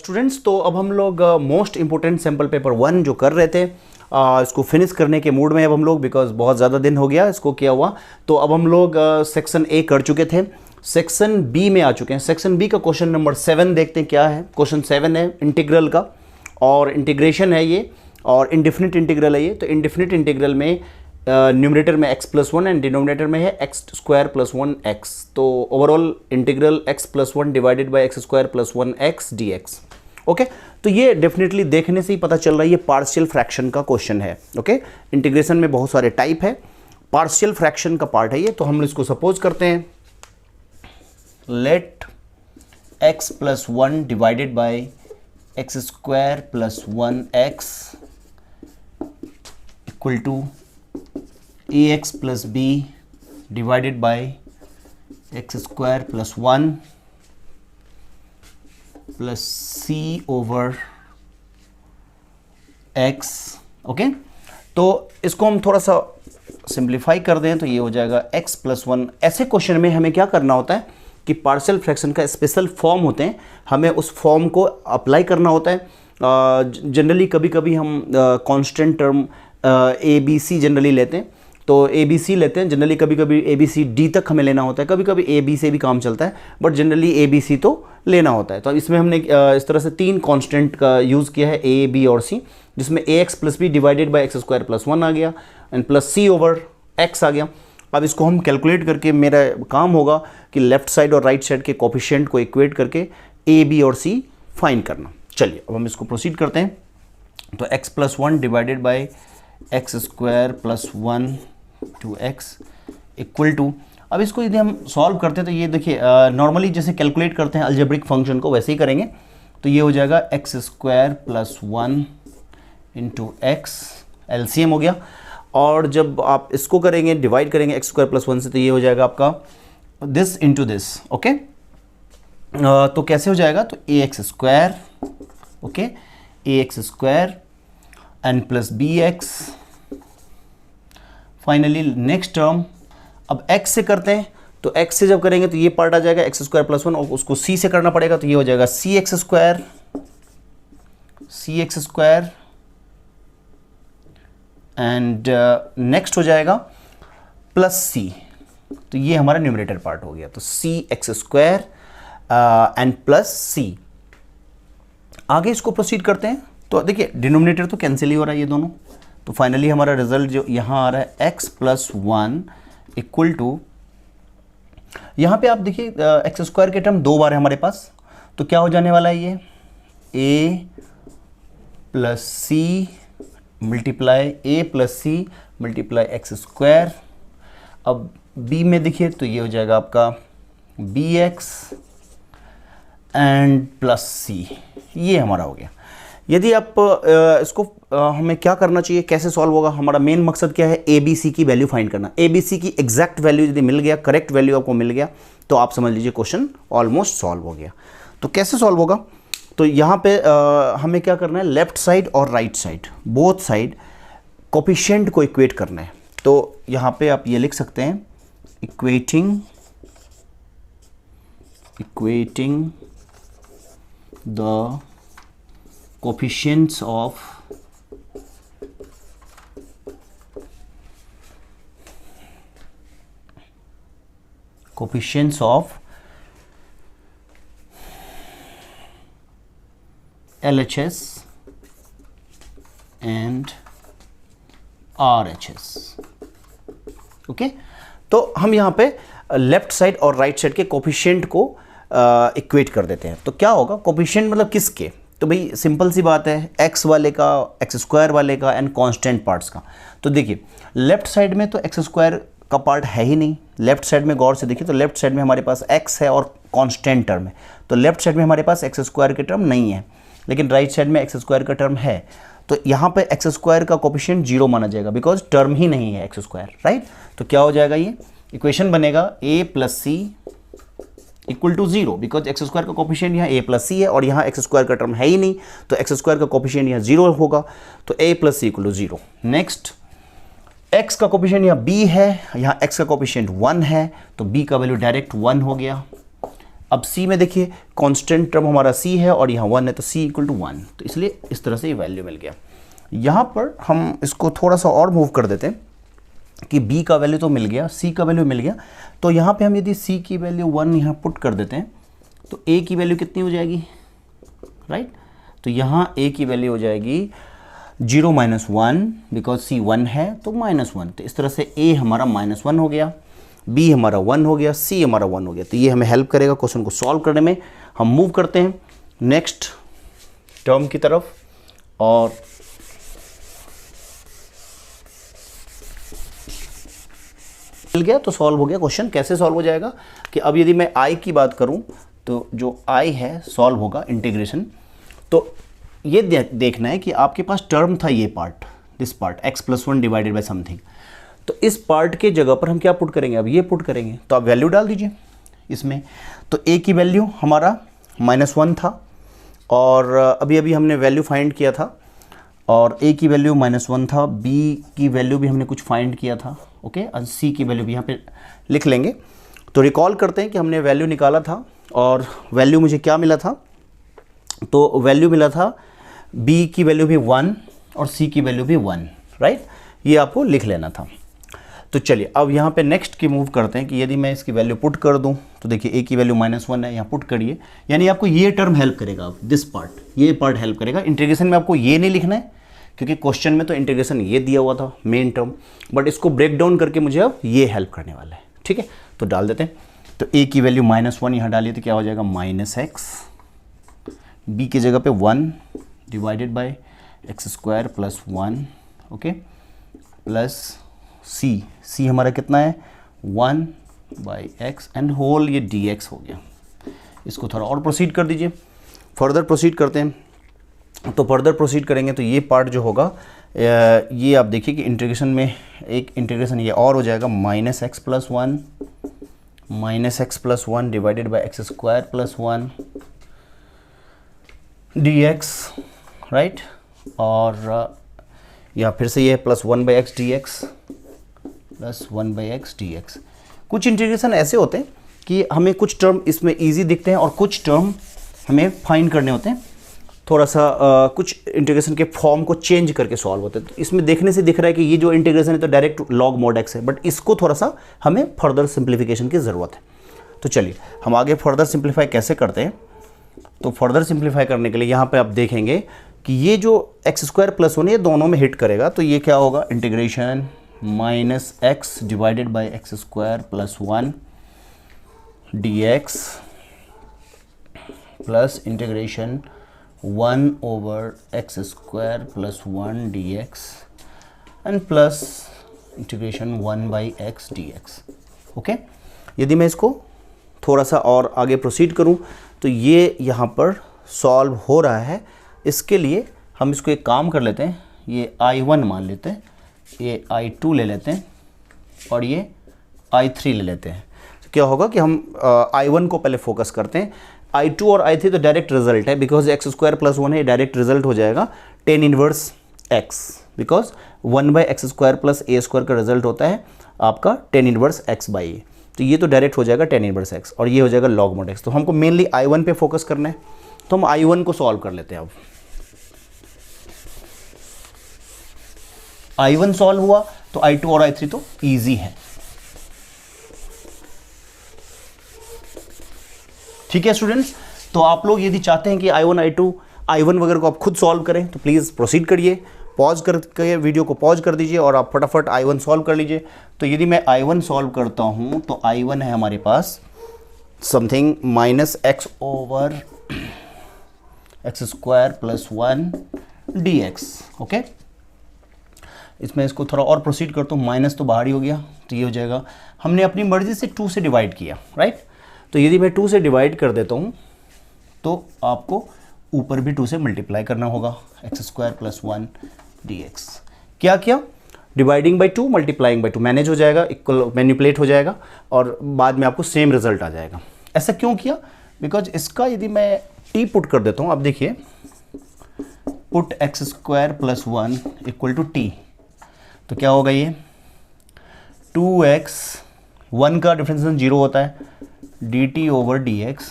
Students, तो अब हम लोग मोस्ट इम्पोर्टेंट सैम्पल पेपर 1 जो कर रहे थे इसको फिनिश करने के मूड में अब हम लोग, बिकॉज बहुत ज़्यादा दिन हो गया इसको किया हुआ। तो अब हम लोग सेक्शन ए कर चुके थे, सेक्शन बी में आ चुके हैं। सेक्शन बी का क्वेश्चन नंबर 7 देखते हैं क्या है। क्वेश्चन 7 है इंटीग्रल का, और इंटीग्रेशन है ये, और इनडिफिनिट इंटीग्रल है ये। तो इनडिफिनिट इंटीग्रल में न्यूमरेटर में x+1 एंड डिनोमिनेटर में है x² + 1x। तो overall integral x+1 divided by x² + 1x dx। Okay, तो ये डेफिनेटली देखने से ही पता चल रहा है ये पार्शियल फ्रैक्शन का क्वेश्चन है। ओके, इंटीग्रेशन में बहुत सारे टाइप है, पार्शियल फ्रैक्शन का पार्ट है ये। तो हम इसको सपोज करते हैं, let x+1 divided by x² + 1x equal to ax + b divided by x² + 1 plus c over x। Okay, तो इसको हम थोड़ा सा सिंप्लीफाई कर दें तो ये हो जाएगा x+1। ऐसे क्वेश्चन में हमें क्या करना होता है कि पार्शियल फ्रैक्शन का स्पेशल फॉर्म होते हैं, हमें उस फॉर्म को अप्लाई करना होता है। जनरली कभी कभी हम constant term A B C generally लेते हैं, तो ए बी सी लेते हैं जनरली। कभी कभी ए बी सी डी तक हमें लेना होता है, कभी कभी ए बी से भी काम चलता है, but generally A B C तो लेना होता है। तो इसमें हमने इस तरह से 3 कांस्टेंट का यूज़ किया है, ए बी और सी, जिसमें ax + b divided by x² + 1 आ गया and plus c over x आ गया। अब इसको हम कैलकुलेट करके, मेरा काम होगा कि लेफ्ट साइड और राइट साइड के कोफिशिएंट को इक्वेट करके a b और c फाइंड करना। चलिए अब हम इसको प्रोसीड करते हैं। तो x+1 divided by x² + 1 2x equal to, अब इसको यदि हम सॉल्व करते हैं तो ये देखिए नॉर्मली जैसे कैलकुलेट करते हैं अलजेब्रिक फंक्शन को, वैसे ही करेंगे। तो ये हो जाएगा x² + 1 × x, एलसीएम हो गया। और जब आप इसको करेंगे, डिवाइड करेंगे x² + 1 से, तो ये हो जाएगा आपका दिस इंटू दिस। ओके, तो कैसे हो जाएगा, तो ax², okay, ax² and plus bx। Finally next term अब x से करते हैं, तो x से जब करेंगे तो ये पार्ट आ जाएगा x² + 1, और उसको c से करना पड़ेगा, तो ये हो जाएगा cx² एंड नेक्स्ट हो जाएगा प्लस c। तो ये हमारा न्यूमरेटर पार्ट हो गया, तो cx² एंड प्लस c। आगे इसको प्रोसीड करते हैं। तो देखिए डिनोमिनेटर तो कैंसिल ही हो रहा है ये दोनों, तो फाइनली हमारा रिजल्ट जो यहाँ आ रहा है x+1 इक्वल टू, यहाँ पे आप देखिए x² के टर्म 2 बार है हमारे पास, तो क्या हो जाने वाला है ये a + c multiply a + c multiply x²। अब b में देखिए तो ये हो जाएगा आपका bx एंड प्लस c, ये हमारा हो गया। यदि आप इसको हमें क्या करना चाहिए, कैसे सॉल्व होगा, हमारा मेन मकसद क्या है, ए बी सी की वैल्यू फाइंड करना। ए बी सी की एग्जैक्ट वैल्यू यदि मिल गया, करेक्ट वैल्यू आपको मिल गया, तो आप समझ लीजिए क्वेश्चन ऑलमोस्ट सॉल्व हो गया। तो कैसे सॉल्व होगा, तो यहाँ पे हमें क्या करना है, लेफ्ट साइड और right side both side coefficient को इक्वेट करना है। तो यहाँ पे आप ये लिख सकते हैं, equating the coefficients of LHS and RHS। Okay, तो हम यहाँ पे लेफ्ट साइड और राइट साइड के कोफिशिएंट को इक्वेट कर देते हैं। तो क्या होगा, कोफिशिएंट मतलब किसके, तो भाई सिंपल सी बात है, x वाले का, x² वाले का एंड कांस्टेंट पार्ट्स का। तो देखिए लेफ्ट साइड में तो x² का पार्ट है ही नहीं, लेफ्ट साइड में गौर से देखिए तो लेफ्ट साइड में हमारे पास x है और कांस्टेंट टर्म है, तो लेफ्ट साइड में हमारे पास x² के टर्म नहीं है, लेकिन राइट साइड में x² का टर्म है। तो यहाँ पे x² का कोफिशिएंट 0 माना जाएगा, बिकॉज टर्म ही नहीं है x², राइट। तो क्या हो जाएगा, ये इक्वेशन बनेगा a + c equal to 0, because x² का कोफिशिएंट यहाँ a + c है और यहाँ x² का टर्म है ही नहीं, तो x² का कोफिशिएंट यहाँ 0 होगा, तो a + c equal to 0। Next x का कोफिशिएंट यहाँ b है, यहाँ x का कोफिशिएंट 1 है, तो b का वैल्यू डायरेक्ट 1 हो गया अब c में देखिए कांस्टेंट टर्म हमारा c है और यहाँ 1 है, तो c इक्वल टू 1, तो इसलिए इस तरह से ये वैल्यू मिल गया। यहाँ पर हम इसको थोड़ा सा और मूव कर देते हैं कि b का वैल्यू तो मिल गया, c का वैल्यू मिल गया, तो यहाँ पे हम यदि c की वैल्यू 1 यहाँ पुट कर देते हैं तो a की वैल्यू कितनी हो जाएगी, राइट। तो यहाँ a की वैल्यू हो जाएगी 0 - 1, बिकॉज c 1 है तो -1, तो इस तरह से a हमारा -1 हो गया, b हमारा 1 हो गया, c हमारा 1 हो गया। तो ये हमें हेल्प करेगा क्वेश्चन को सॉल्व करने में। हम मूव करते हैं नेक्स्ट टर्म की तरफ, और मिल गया तो सॉल्व हो गया क्वेश्चन। कैसे सॉल्व हो जाएगा कि अब यदि मैं i की बात करूं तो जो i है सॉल्व होगा इंटीग्रेशन। तो ये देखना है कि आपके पास टर्म था ये part, this part x+1 divided bye something, तो इस पार्ट के जगह पर हम क्या पुट करेंगे, अब ये पुट करेंगे, तो आप वैल्यू डाल दीजिए इसमें। तो a की वैल्यू हमारा -1 था और अभी हमने वैल्यू फाइंड किया था, और a की वैल्यू -1 था, b की वैल्यू भी हमने कुछ फाइंड किया था, ओके, और c की वैल्यू भी यहाँ पे लिख लेंगे। तो रिकॉल करते हैं कि हमने वैल्यू निकाला था और वैल्यू मुझे क्या मिला था, तो वैल्यू मिला था b की वैल्यू भी 1 और c की वैल्यू भी 1, राइट, ये आपको लिख लेना था। तो चलिए अब यहाँ पे नेक्स्ट की मूव करते हैं कि यदि मैं इसकी वैल्यू पुट कर दूँ तो देखिए a की वैल्यू -1 है, यहाँ पुट करिए, यानी आपको ये टर्म हेल्प करेगा, आप दिस पार्ट, ये पार्ट हेल्प करेगा। इंटीग्रेशन में आपको ये नहीं लिखना है क्योंकि क्वेश्चन में तो इंटीग्रेशन ये दिया हुआ था मेन टर्म, बट इसको ब्रेक डाउन करके मुझे अब ये हेल्प करने वाला है, ठीक है। तो डाल देते हैं, तो a की वैल्यू -1 यहाँ डालिए तो क्या हो जाएगा -x, b की जगह पे 1 divided by x² + 1, okay, plus c हमारा कितना है 1/x एंड होल, ये dx हो गया। इसको थोड़ा और प्रोसीड कर दीजिए, फर्दर प्रोसीड करते हैं। तो फर्दर प्रोसीड करेंगे तो ये पार्ट जो होगा, ये आप देखिए कि इंटीग्रेशन में एक इंटीग्रेशन ये और हो जाएगा -x+1 divided by x² + 1 dx, right, और यहाँ फिर से ये +1/x dx plus 1/x dx। कुछ इंटीग्रेशन ऐसे होते हैं कि हमें कुछ टर्म इसमें इजी दिखते हैं और कुछ टर्म हमें फाइंड करने होते हैं, थोड़ा सा कुछ इंटीग्रेशन के फॉर्म को चेंज करके सॉल्व होते हैं। तो इसमें देखने से दिख रहा है कि ये जो इंटीग्रेशन है तो डायरेक्ट log mod x है, बट इसको थोड़ा सा हमें फर्दर सिंप्लीफिकेशन की ज़रूरत है। तो चलिए हम आगे फर्दर सिंप्लीफाई कैसे करते हैं। तो फर्दर सिंप्लीफाई करने के लिए यहाँ पे आप देखेंगे कि ये जो x² + 1 ये दोनों में हिट करेगा, तो ये क्या होगा, integration -x divided by x² + 1 dx plus integration 1/x² + 1 dx and plus integration 1/x dx, okay. यदि मैं इसको थोड़ा सा और आगे प्रोसीड करूं तो ये यहाँ पर सॉल्व हो रहा है। इसके लिए हम इसको एक काम कर लेते हैं, ये I1 मान लेते हैं, ये I2 ले लेते हैं और ये I3 ले लेते हैं। तो क्या होगा कि हम I1 को पहले फोकस करते हैं, I2 और I3 तो डायरेक्ट रिजल्ट है, बिकॉज x² + 1 है, डायरेक्ट रिजल्ट हो जाएगा tan inverse x, because 1/x² + a² का रिजल्ट होता है आपका tan इनवर्स x/a, तो ये तो डायरेक्ट हो जाएगा tan इनवर्स x और ये हो जाएगा log mod x। तो हमको मेनली I1 पे फोकस करना है, तो हम I1 को सॉल्व कर लेते हैं। अब I1 सॉल्व हुआ तो I2 और I3 तो ईजी है, ठीक है स्टूडेंट्स। तो आप लोग यदि चाहते हैं कि I1 I2 I1 वगैरह को आप खुद सॉल्व करें तो प्लीज़ प्रोसीड करिए, पॉज करके वीडियो को पॉज कर दीजिए और आप फटाफट I1 सॉल्व कर लीजिए। तो यदि मैं I1 सॉल्व करता हूं तो I1 है हमारे पास समथिंग -x/x² + 1 dx, ओके। इसमें इसको थोड़ा और प्रोसीड करता हूँ, माइनस तो बाहर ही हो गया, तो ये हो जाएगा, हमने अपनी मर्जी से 2 से डिवाइड किया, राइट। तो यदि मैं 2 से डिवाइड कर देता हूँ तो आपको ऊपर भी 2 से मल्टीप्लाई करना होगा, x² + 1 dx। क्या किया, dividing by 2 multiplying by 2, manage हो जाएगा, इक्वल मैनिपुलेट हो जाएगा और बाद में आपको सेम रिजल्ट आ जाएगा। ऐसा क्यों किया, बिकॉज इसका यदि मैं t पुट कर देता हूँ, अब देखिए पुट x² + 1 = t, तो क्या होगा, ये 2x 1 का डिफरेंशिएशन 0 होता है, dt/dx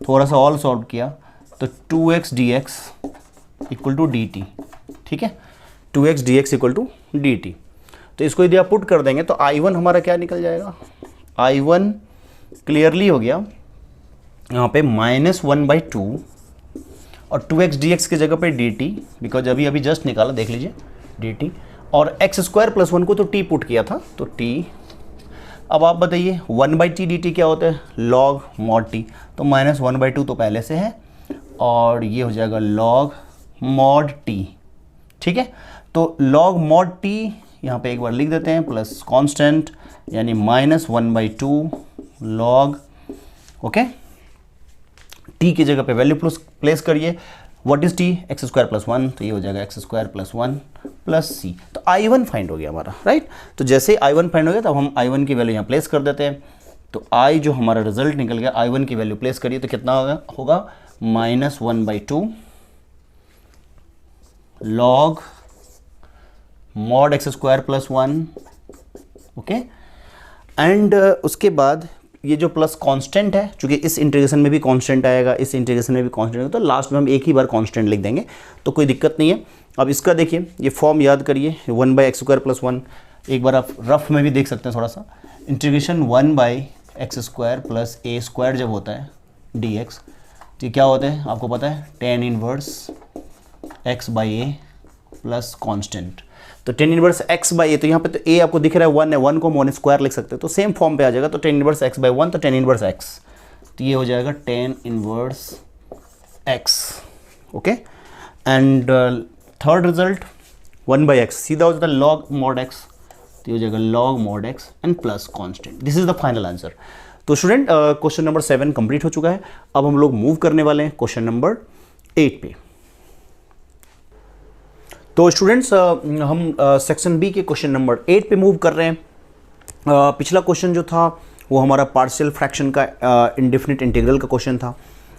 थोड़ा सा और सॉल्व किया तो 2x dx equal to d t, ठीक है, 2x dx equal to d t. तो इसको यदि आप पुट कर देंगे तो I1 हमारा क्या निकल जाएगा, I1 क्लियरली हो गया यहाँ पे -1/2 और 2x dx की जगह पे dt, बिकॉज अभी अभी जस्ट निकाला, देख लीजिए dt, और x² + 1 को तो t पुट किया था तो t। अब आप बताइए 1/t dt क्या होता है, log mod t, तो -1/2 तो पहले से है और ये हो जाएगा log mod t, ठीक है। तो log mod t यहाँ पे एक बार लिख देते हैं प्लस कांस्टेंट यानी -1/2 log, ओके, t की जगह पे वैल्यू प्लेस करिए, व्हाट इज t, x² + 1, तो ये हो जाएगा x² + 1 प्लस c। तो I1 फाइंड हो गया हमारा, राइट। तो जैसे ही I1 फाइंड हो गया तब हम I1 की वैल्यू यहाँ प्लेस कर देते हैं। तो I जो हमारा रिजल्ट निकल गया, I1 की वैल्यू प्लेस करिए तो कितना होगा -1/2 log mod x² + 1, okay. And उसके बाद ये जो प्लस कांस्टेंट है, चूंकि इस इंटीग्रेशन में भी कांस्टेंट आएगा, इस इंटीग्रेशन में भी कांस्टेंट आएगा, तो लास्ट में हम एक ही बार कांस्टेंट लिख देंगे तो कोई दिक्कत नहीं है। अब इसका देखिए ये फॉर्म याद करिए, 1/x² + 1, एक बार आप रफ में भी देख सकते हैं थोड़ा सा, इंटीग्रेशन 1/x² + a² जब होता है dx, तो क्या होता है आपको पता है, tan inverse x/a plus constant. तो tan इनवर्स x/a, तो यहाँ पे तो a आपको दिख रहा है 1 है, 1 को हम 1² लिख सकते हैं, तो सेम फॉर्म पे आ जाएगा। तो tan इनवर्स x/1, तो tan इनवर्स x, तो ये हो जाएगा tan inverse x, okay. And third result 1/x, सीधा हो जाता है log mod x, तो ये हो जाएगा log mod x and plus constant. This is the final answer. तो स्टूडेंट क्वेश्चन नंबर 7 कंप्लीट हो चुका है। अब हम लोग मूव करने वाले हैं क्वेश्चन नंबर 8 पे। तो स्टूडेंट्स हम सेक्शन बी के क्वेश्चन नंबर 8 पे मूव कर रहे हैं। पिछला क्वेश्चन जो था वो हमारा पार्शियल फ्रैक्शन का इंडेफिनिट इंटीग्रल का क्वेश्चन था।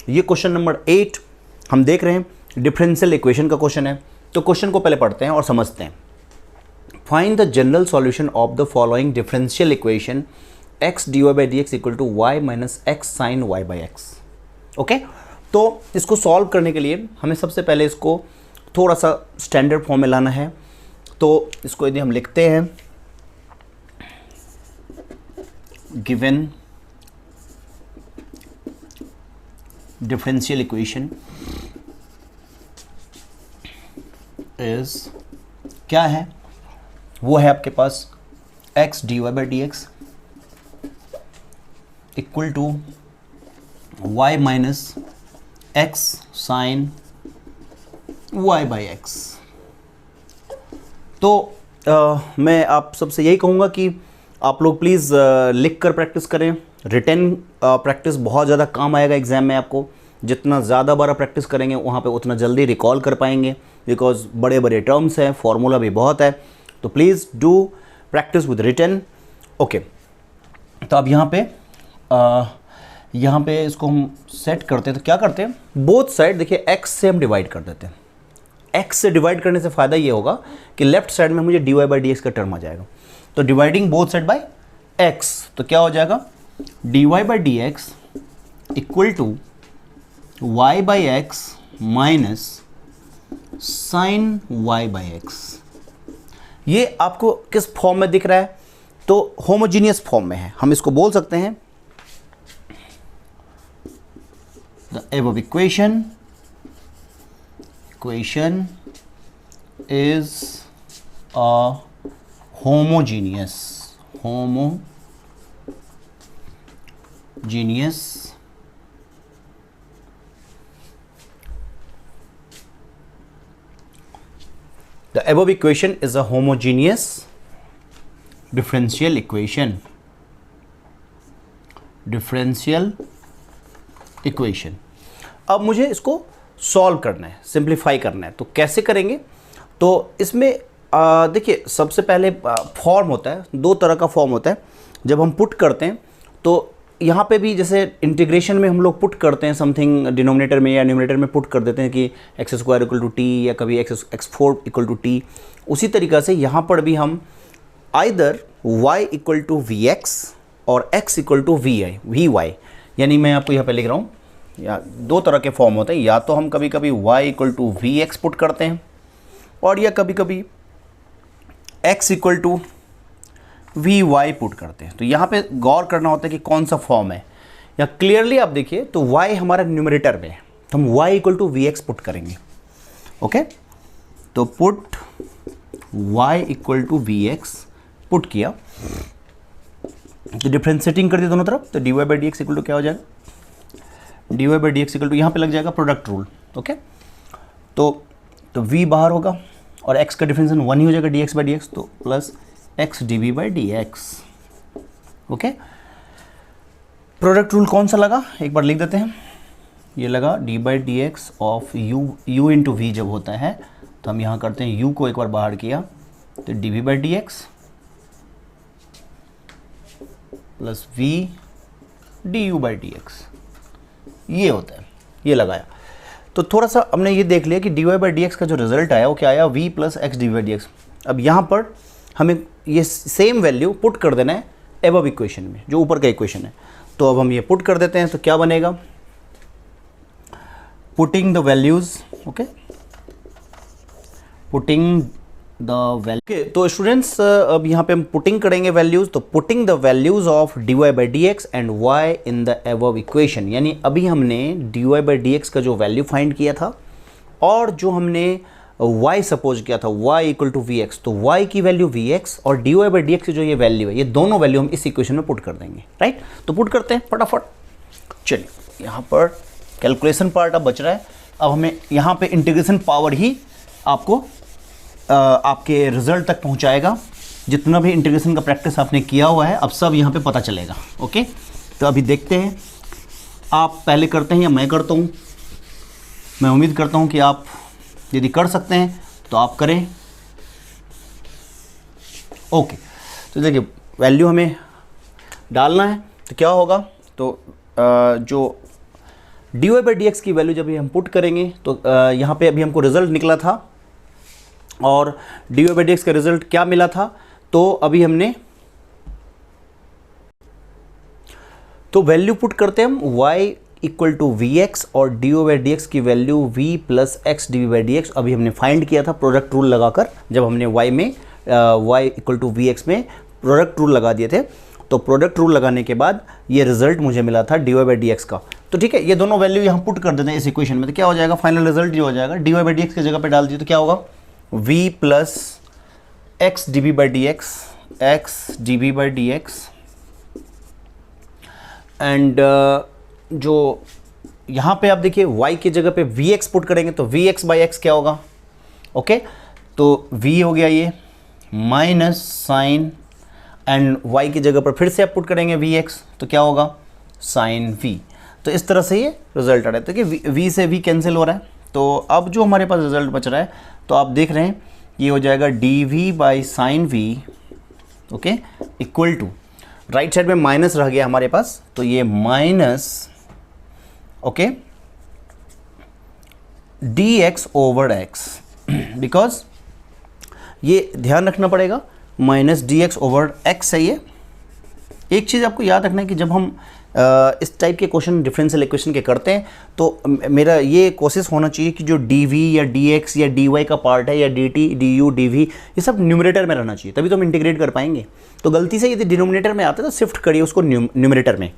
ये क्वेश्चन नंबर 8 हम देख रहे हैं, डिफरेंशियल इक्वेशन का क्वेश्चन है। तो क्वेश्चन को पहले पढ़ते हैं और समझते हैं। Find the general solution of the following differential equation x dy/dx equal to y minus x sine y/x, okay. तो इसको सॉल्व करने के लिए हमें सबसे पहले इसको थोड़ा सा स्टैंडर्ड फॉर्म में लाना है। तो इसको यदि हम लिखते हैं, गिवन डिफरेंशियल इक्वेशन इज, क्या है वो है आपके पास x dy/dx equal to y minus x sine y/x। तो मैं आप सबसे यही कहूँगा कि आप लोग प्लीज़ लिख कर प्रैक्टिस करें। रिटन प्रैक्टिस बहुत ज़्यादा काम आएगा एग्ज़ाम में आपको। जितना ज़्यादा बार प्रैक्टिस करेंगे वहाँ पे उतना जल्दी रिकॉल कर पाएंगे, बिकॉज बड़े बड़े टर्म्स हैं, फॉर्मूला भी बहुत है। तो please do practice with written, okay. तो अब यहाँ पे इसको हम सेट करते हैं। तो क्या करते हैं, बोथ साइड देखिए x से हम डिवाइड कर देते हैं। x से डिवाइड करने से फ़ायदा ये होगा कि लेफ्ट साइड में मुझे dy/dx का टर्म आ जाएगा। तो dividing both side by x, तो क्या हो जाएगा dy/dx equal to y/x minus sign y/x। ये आपको किस फॉर्म में दिख रहा है, तो होमोजीनियस फॉर्म में है। हम इसको बोल सकते हैं the above equation is a homogeneous the above equation is a homogeneous differential equation अब मुझे इसको सॉल्व करना है, सिंप्लीफाई करना है। तो कैसे करेंगे, तो इसमें देखिए सबसे पहले फॉर्म होता है, दो तरह का फॉर्म होता है। जब हम पुट करते हैं तो यहाँ पे भी जैसे इंटीग्रेशन में हम लोग पुट करते हैं समथिंग डिनोमिनेटर में या न्यूमरेटर में पुट कर देते हैं कि x² इक्वल टू टी या कभी x4 इक्वल टू टी। उसी तरीक़ा से यहाँ पर भी हम either y equal to vx और x इक्वल टू vy, यानी मैं आपको यहाँ पे लिख रहा हूँ या दो तरह के फॉर्म होते हैं, या तो हम कभी कभी y equal to v x put करते हैं, और या कभी कभी x equal to v y put करते हैं। तो यहाँ पे गौर करना होता है कि कौन सा फॉर्म है। या क्लियरली आप देखिए तो y हमारा न्यूमरेटर में है, तो हम y equal to v x put करेंगे। ओके, तो put y equal to v x put किया, तो डिफ्रेंशिएटिंग कर दिया दोनों तरफ, तो d Y by D x equal to क्या हो जाएगा, d Y by D x equal to यहाँ पर लग जाएगा प्रोडक्ट रूल। ओके, तो v बाहर होगा और x का डिफरेंशिएशन 1 ही हो जाएगा, d x by D x, तो plus x d v by D x. Okay, product rule कौन सा लगा एक बार लिख देते हैं, ये लगा d by D x of u into v जब होता है तो हम यहाँ करते हैं u को एक बार बाहर किया तो d v by D x plus v d u by D x, ये होता है, ये लगाया। तो थोड़ा सा हमने ये देख लिया कि d Y by D x का जो रिजल्ट आया वो क्या आया, v plus x d y d x. अब यहाँ पर हमें ये सेम वैल्यू पुट कर देना है एबव इक्वेशन में, जो ऊपर का इक्वेशन है। तो अब हम ये पुट कर देते हैं, तो क्या बनेगा, putting the values, okay, putting the value. तो स्टूडेंट्स अब यहाँ पे हम पुटिंग करेंगे वैल्यूज, तो putting the values of d Y by D x and y in the above equation, यानी अभी हमने डी वाई बाई डी एक्स का जो वैल्यू फाइंड किया था और जो हमने y सपोज किया था y equal to v x, तो y की वैल्यू वी एक्स और d Y by D x की जो ये वैल्यू है, ये दोनों वैल्यू हम इस इक्वेशन में पुट कर देंगे। राइट, तो पुट करते हैं फटाफट। चलिए, यहाँ पर कैलकुलेशन पार्ट अब बच रहा है। अब हमें यहाँ पे इंटीग्रेशन पावर ही आपको आपके रिजल्ट तक पहुँचाएगा। जितना भी इंटीग्रेशन का प्रैक्टिस आपने किया हुआ है अब सब यहाँ पे पता चलेगा। ओके, तो अभी देखते हैं, आप पहले करते हैं या मैं करता हूँ। मैं उम्मीद करता हूँ कि आप यदि कर सकते हैं तो आप करें। ओके, तो देखिए वैल्यू हमें डालना है, तो क्या होगा, तो जो d Y by D x की वैल्यू जब हम पुट करेंगे तो यहाँ पे अभी हमको रिजल्ट निकला था और d Y by D x का रिजल्ट क्या मिला था, तो अभी हमने तो वैल्यू पुट करते हैं हम y equal to v x और d Y by D x की value v plus x d v by D x अभी हमने फाइंड किया था प्रोडक्ट रूल लगाकर। जब हमने y में y equal to v x में प्रोडक्ट रूल लगा दिए थे, तो प्रोडक्ट रूल लगाने के बाद ये रिजल्ट मुझे मिला था d Y by D x का। तो ठीक है, ये दोनों वैल्यू यहाँ पुट कर देते हैं इस इक्वेशन में, तो क्या हो जाएगा, फाइनल रिजल्ट ये हो जाएगा, d Y by D x की जगह पे डाल दिए तो क्या होगा, v plus x d v by D x, x d v by D x and जो यहाँ पे आप देखिए y की जगह पे vx पुट करेंगे तो vx बाई एक्स क्या होगा। ओके, तो v हो गया ये माइनस साइन एंड y की जगह पर फिर से आप पुट करेंगे vx तो क्या होगा, साइन v। तो इस तरह से ये रिजल्ट आ रहा है। तो कि v से v कैंसिल हो रहा है, तो अब जो हमारे पास रिजल्ट बच रहा है तो आप देख रहे हैं ये हो जाएगा dv by sine v, okay, equal to right side में माइनस रह गया हमारे पास, तो ये minus okay d x over x, because ये ध्यान रखना पड़ेगा minus d x over x है। ये एक चीज़ आपको याद रखना है कि जब हम इस टाइप के क्वेश्चन डिफरेंशियल इक्वेशन के करते हैं तो मेरा ये कोशिश होना चाहिए कि जो डी वी या डी एक्स या डी वाई का पार्ट है या d t d u d v ये सब न्यूमरेटर में रहना चाहिए, तभी तो हम इंटीग्रेट कर पाएंगे। तो गलती से यदि डिनोमिनेटर में आता है तो शिफ्ट करिए उसको न्यूमरेटर में।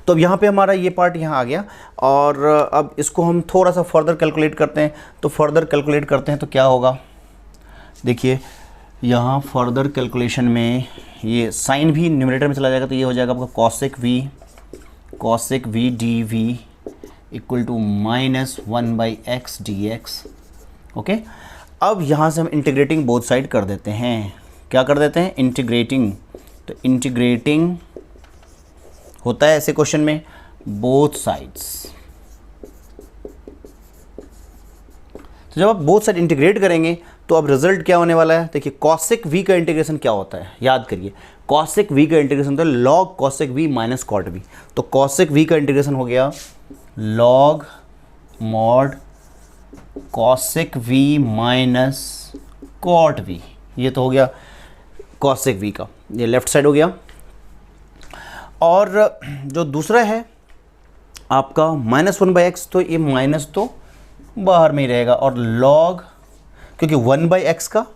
तो अब यहाँ पे हमारा ये पार्ट यहाँ आ गया और अब इसको हम थोड़ा सा फर्दर कैलकुलेट करते हैं। तो फर्दर कैलकुलेट करते हैं तो क्या होगा, देखिए यहाँ फर्दर कैलकुलेशन में ये साइन भी न्यूमरेटर में चला जाएगा, तो ये हो जाएगा आपका cosec v d v equal to minus 1 by x d x. Okay, अब यहाँ से हम इंटीग्रेटिंग बोथ साइड कर देते हैं। क्या कर देते हैं, इंटीग्रेटिंग। तो इंटीग्रेटिंग होता है ऐसे क्वेश्चन में बोथ साइड्स। तो जब आप बोथ साइड इंटीग्रेट करेंगे तो अब रिजल्ट क्या होने वाला है, देखिए कॉसेक वी का इंटीग्रेशन क्या होता है, याद करिए कॉसेक वी का इंटीग्रेशन होता है log cosec v minus cot v. तो कॉसेक वी का इंटीग्रेशन हो गया log mod cosec v minus cot v, ये तो हो गया कॉसेक वी का, ये लेफ्ट साइड हो गया। और जो दूसरा है आपका -1/x, तो ये माइनस तो बाहर में ही रहेगा, और log, क्योंकि 1/x का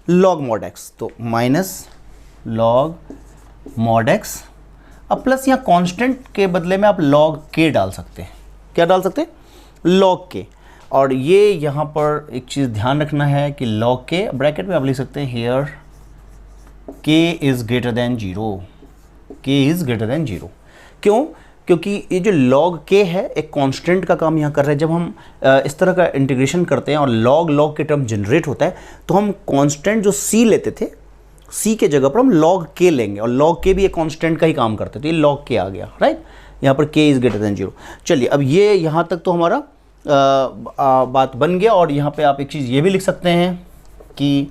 log mod x, तो माइनस log mod x। अब प्लस यहाँ कांस्टेंट के बदले में आप log k डाल सकते हैं। क्या डाल सकते हैं? log k। और ये यहाँ पर एक चीज़ ध्यान रखना है कि log k ब्रैकेट में आप लिख सकते हैं here k is greater than 0, k is greater than 0। क्यों? क्योंकि ये जो log k है एक कांस्टेंट का काम यहाँ कर रहा है। जब हम इस तरह का इंटीग्रेशन करते हैं और log के टर्म जनरेट होता है, तो हम कांस्टेंट जो c लेते थे, c के जगह पर हम log k लेंगे, और log k भी एक कांस्टेंट का ही काम करते थे। तो ये log k आ गया, राइट। यहाँ पर k इज़ ग्रेटर देन 0। चलिए, अब ये यहाँ तक तो हमारा बात बन गया। और यहाँ पे आप एक चीज़ ये भी लिख सकते हैं कि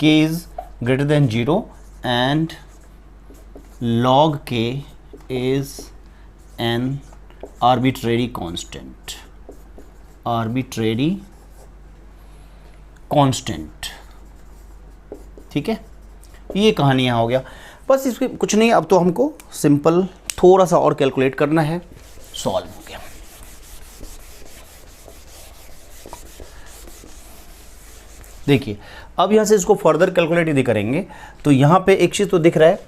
k is greater than 0 and log k is an arbitrary constant, ठीक है। ये कहानी यहाँ हो गया, बस इसमें कुछ नहीं। अब तो हमको सिंपल थोड़ा सा और कैलकुलेट करना है, सॉल्व हो गया। देखिए, अब यहाँ से इसको फर्दर कैलकुलेट यदि करेंगे तो यहाँ पे एक चीज़ तो दिख रहा है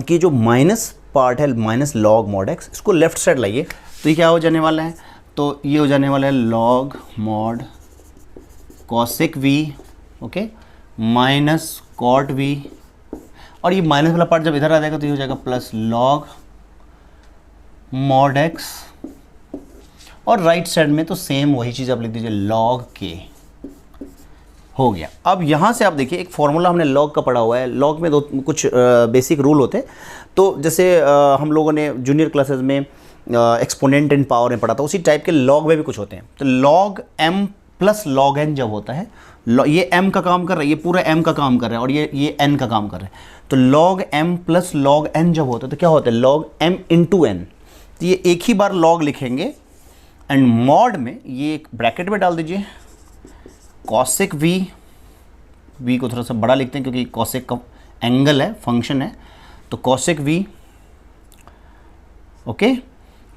कि जो माइनस पार्ट है, माइनस log mod x, इसको लेफ्ट साइड लाइए तो ये क्या हो जाने वाला है? तो ये हो जाने वाला है log mod cosec v, okay, minus cot v, और ये माइनस वाला पार्ट जब इधर आ जाएगा तो ये हो जाएगा प्लस log mod x, और राइट साइड में तो सेम वही चीज़ आप लिख दीजिए log k। हो गया। अब यहाँ से आप देखिए, एक फॉर्मूला हमने log का पढ़ा हुआ है। log में दो कुछ बेसिक रूल होते हैं। तो जैसे हम लोगों ने जूनियर क्लासेस में एक्सपोनेंट इन पावर में पढ़ा था, उसी टाइप के log में भी कुछ होते हैं। तो log m plus log n जब होता है, ये m का काम कर रहा है, ये पूरा m का काम कर रहा है, और ये n का काम कर रहा है। तो log m plus log n जब होता है तो क्या होता है? log m into n। तो ये एक ही बार log लिखेंगे, एंड मॉड में ये एक ब्रैकेट में डाल दीजिए cosec v को थोड़ा सा बड़ा लिखते हैं क्योंकि cosec का एंगल है, फंक्शन है। तो cosec v, okay,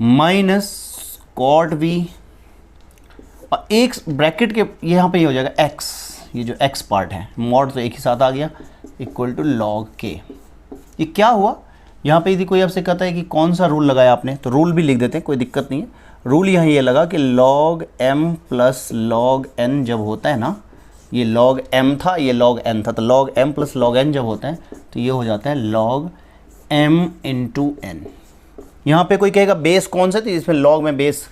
minus cot v, और एक ब्रैकेट के यहाँ पे ये हो जाएगा x, ये जो x पार्ट है, मॉड तो एक ही साथ आ गया, इक्वल टू log k। ये क्या हुआ? यहाँ पे यदि कोई आपसे कहता है कि कौन सा रूल लगाया आपने, तो रूल भी लिख देते हैं, कोई दिक्कत नहीं है। रूल यहाँ ये लगा कि log m plus log n जब होता है ना, ये log m था, ये log n था, तो log m plus log n जब होता है तो ये हो जाता है log m इंटू n। यहाँ पे कोई कहेगा बेस कौन सा, तो इसमें log में बेस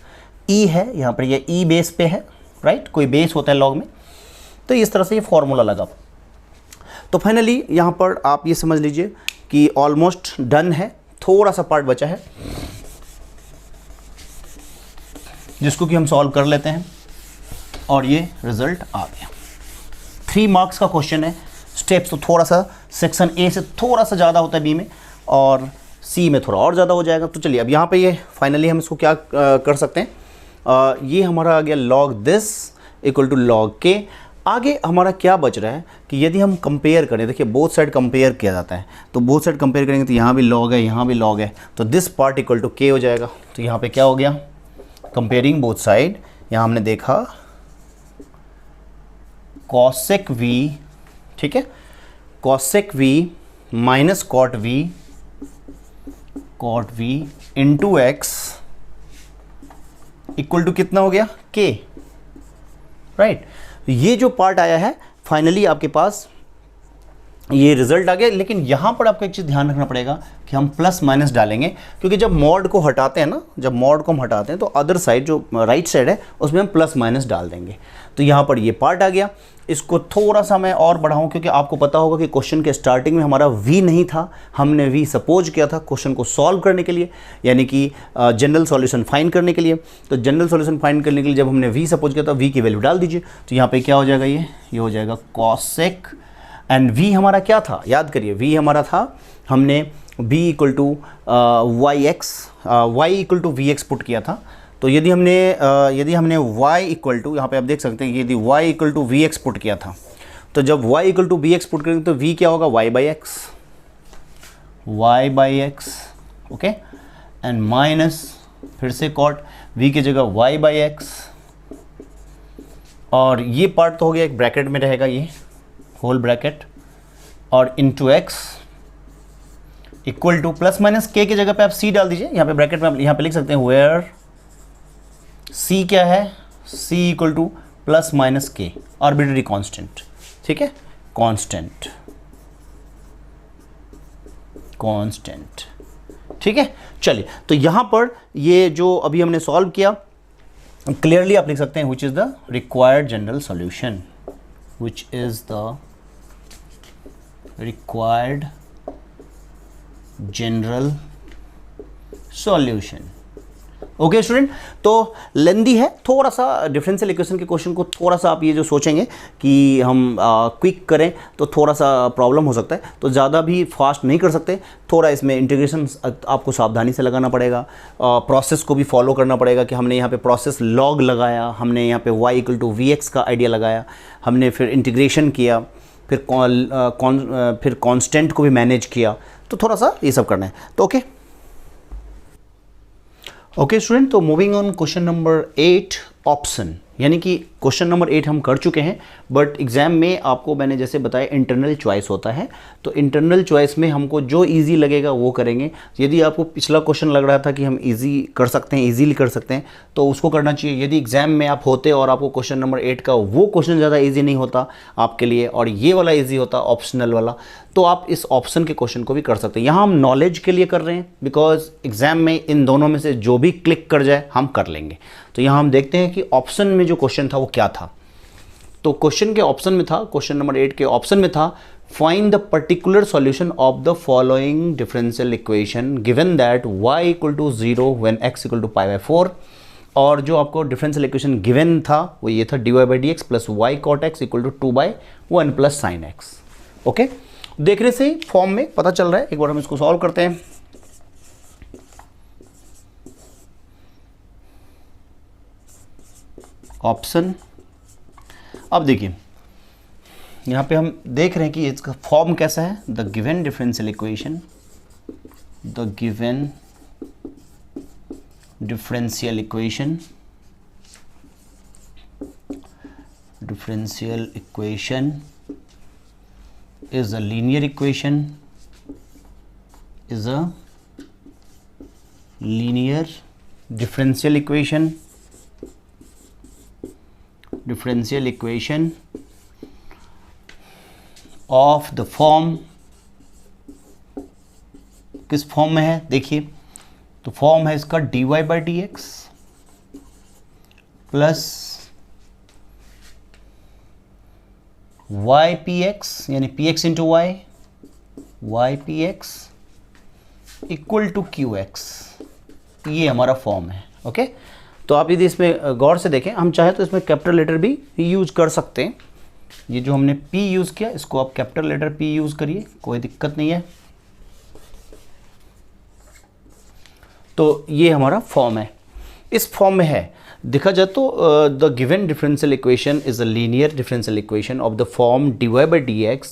e है, यहाँ पर ये e बेस पे है, राइट, कोई बेस होता है log में। तो इस तरह से ये फॉर्मूला लगा। तो फाइनली यहाँ पर आप ये समझ लीजिए कि ऑलमोस्ट डन है, थोड़ा सा पार्ट बचा है जिसको कि हम सॉल्व कर लेते हैं, और ये रिजल्ट आ गया। 3 मार्क्स का क्वेश्चन है। स्टेप्स तो थोड़ा सा सेक्शन ए से थोड़ा सा ज़्यादा होता है बी में, और सी में थोड़ा और ज़्यादा हो जाएगा। तो चलिए, अब यहाँ पे ये फाइनली हम इसको क्या कर सकते हैं, ये हमारा आ गया log this equal to log k। आगे हमारा क्या बच रहा है कि यदि हम कंपेयर करें, देखिए बोथ साइड कंपेयर किया जाता है, तो बोथ साइड कंपेयर करेंगे तो यहाँ भी log है, यहाँ भी log है, तो this part equal to k हो जाएगा। तो यहाँ पे क्या हो गया, कंपेयरिंग बोथ साइड, यहाँ हमने देखा cosec v, ठीक है, cosec v minus cot v into x equal to कितना हो गया, k, राइट। ये जो पार्ट आया है फाइनली आपके पास ये रिजल्ट आ गया। लेकिन यहाँ पर आपको एक चीज़ ध्यान रखना पड़ेगा कि हम प्लस माइनस डालेंगे, क्योंकि जब मॉड को हटाते हैं ना, जब मॉड को हम हटाते हैं तो अदर साइड जो राइट साइड है उसमें हम प्लस माइनस डाल देंगे। तो यहाँ पर ये पार्ट आ गया। इसको थोड़ा सा मैं और बढ़ाऊँ, क्योंकि आपको पता होगा कि क्वेश्चन के स्टार्टिंग में हमारा वी नहीं था, हमने वी सपोज किया था क्वेश्चन को सॉल्व करने के लिए, यानी कि जनरल सॉल्यूशन फाइंड करने के लिए। तो जनरल सॉल्यूशन फाइंड करने के लिए जब हमने वी सपोज किया था, वी की वैल्यू डाल दीजिए। तो यहाँ पे क्या हो जाएगा, ये हो जाएगा cosec, एंड v हमारा क्या था, याद करिए, v हमारा था, हमने v equal to y equal to v x put किया था। तो यदि हमने y इक्वल टू, यहाँ पे आप देख सकते हैं कि यदि y equal to v x put किया था, तो जब y equal to v x put करेंगे तो v क्या होगा, y by x, okay, and minus फिर से कॉट, v की जगह y बाई एक्स, और ये पार्ट तो हो गया, एक ब्रैकेट में रहेगा ये होल ब्रैकेट, और into x equal two plus minus के की जगह पे आप c डाल दीजिए, यहाँ पे ब्रैकेट में आप यहाँ पे लिख सकते हैं वेयर c क्या है, c equal two plus minus के, आर्बिट्ररी कांस्टेंट, ठीक है, कांस्टेंट, ठीक है। चलिए, तो यहाँ पर ये जो अभी हमने सॉल्व किया, क्लियरली आप लिख सकते हैं which is the required general solution, which is the required general solution. Okay student, तो लेंदी है थोड़ा सा, डिफरेंशियल इक्वेशन के क्वेश्चन को थोड़ा सा आप ये जो सोचेंगे कि हम क्विक करें तो थोड़ा सा प्रॉब्लम हो सकता है, तो ज़्यादा भी फास्ट नहीं कर सकते, थोड़ा इसमें इंटीग्रेशन आपको सावधानी से लगाना पड़ेगा, प्रोसेस को भी फॉलो करना पड़ेगा कि हमने यहाँ पे प्रोसेस लॉग लगाया, हमने यहाँ पे y equal to v x का आइडिया लगाया, हमने फिर इंटीग्रेशन किया, फिर कांस्टेंट को भी मैनेज किया, तो थोड़ा सा ये सब करना है। तो ओके स्टूडेंट, तो moving on question number 8 option, यानी कि क्वेश्चन नंबर 8 हम कर चुके हैं, बट एग्जाम में आपको मैंने जैसे बताया इंटरनल चॉइस होता है, तो इंटरनल चॉइस में हमको जो इजी लगेगा वो करेंगे। यदि आपको पिछला क्वेश्चन लग रहा था कि हम इजी कर सकते हैं, इजीली कर सकते हैं, तो उसको करना चाहिए। यदि एग्जाम में आप होते और आपको क्वेश्चन नंबर 8 का वो क्वेश्चन ज़्यादा ईजी नहीं होता आपके लिए और ये वाला ईजी होता ऑप्शनल वाला, तो आप इस ऑप्शन के क्वेश्चन को भी कर सकते हैं। यहाँ हम नॉलेज के लिए कर रहे हैं, बिकॉज एग्जाम में इन दोनों में से जो भी क्लिक कर जाए हम कर लेंगे। तो यहाँ हम देखते हैं कि ऑप्शन में जो क्वेश्चन था वो क्या था। तो क्वेश्चन के ऑप्शन में था, क्वेश्चन नंबर 8 के ऑप्शन में था, find the particular solution of the following differential equation given that y equal to 0 when x equal to π/4, और जो आपको डिफरेंशियल इक्वेशन गिवन था वो ये था dy/dx plus y cot x equal to 2/1 plus sine x। Okay, देखने से ही form में पता चल रहा है, एक बार हम इसको सॉल्व करते हैं। ऑप्शन, अब देखिए यहाँ पे हम देख रहे हैं कि इसका फॉर्म कैसा है, the given differential equation, the given differential equation, differential equation is a linear equation, is a linear differential equation, differential equation of the form, किस फॉर्म में है देखिए, तो फॉर्म है इसका dy/dx प्लस ypx, यानी px into y, ypx equal to qx, ये हमारा फॉर्म है। ओके, तो आप यदि इसमें गौर से देखें, हम चाहे तो इसमें कैपिटल लेटर भी यूज कर सकते हैं। ये जो हमने p यूज़ किया, इसको आप कैपिटल लेटर p यूज़ करिए, कोई दिक्कत नहीं है। तो ये हमारा फॉर्म है, इस फॉर्म में है। देखा जाए तो the given differential equation is a linear differential equation of the form dy/dx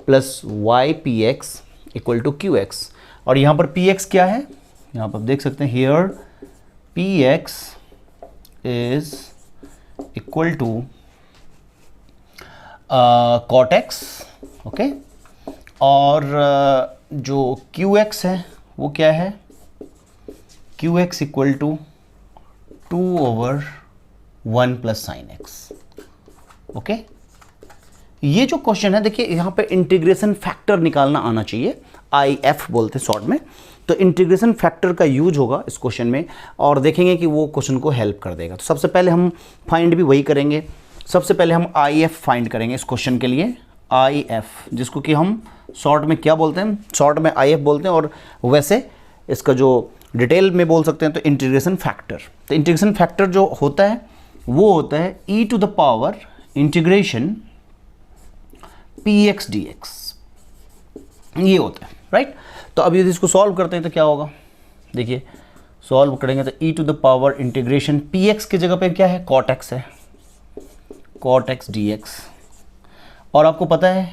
plus ypx equal to qx, और यहाँ पर px क्या है, यहाँ पर आप देख सकते हैं, here px is equal to cot x, okay, और जो qx है वो क्या है, qx equal to 2/1 plus sine x. Okay, ये जो क्वेश्चन है देखिए, यहाँ पे इंटीग्रेशन फैक्टर निकालना आना चाहिए, IF बोलते हैं शॉर्ट में। तो इंटीग्रेशन फैक्टर का यूज होगा इस क्वेश्चन में, और देखेंगे कि वो क्वेश्चन को हेल्प कर देगा। तो सबसे पहले हम फाइंड भी वही करेंगे, सबसे पहले हम IF फाइंड करेंगे इस क्वेश्चन के लिए, IF, जिसको कि हम शॉर्ट में क्या बोलते हैं, शॉर्ट में IF बोलते हैं, और वैसे इसका जो डिटेल में बोल सकते हैं तो इंटीग्रेशन फैक्टर। तो इंटीग्रेशन फैक्टर जो होता है वो होता है e to the power integration px dx, ये होता है, राइट। तो अब यदि इसको सॉल्व करते हैं तो क्या होगा, देखिए सॉल्व करेंगे तो e to the power integration px की जगह पे क्या है, cot x है, cot x dx, और आपको पता है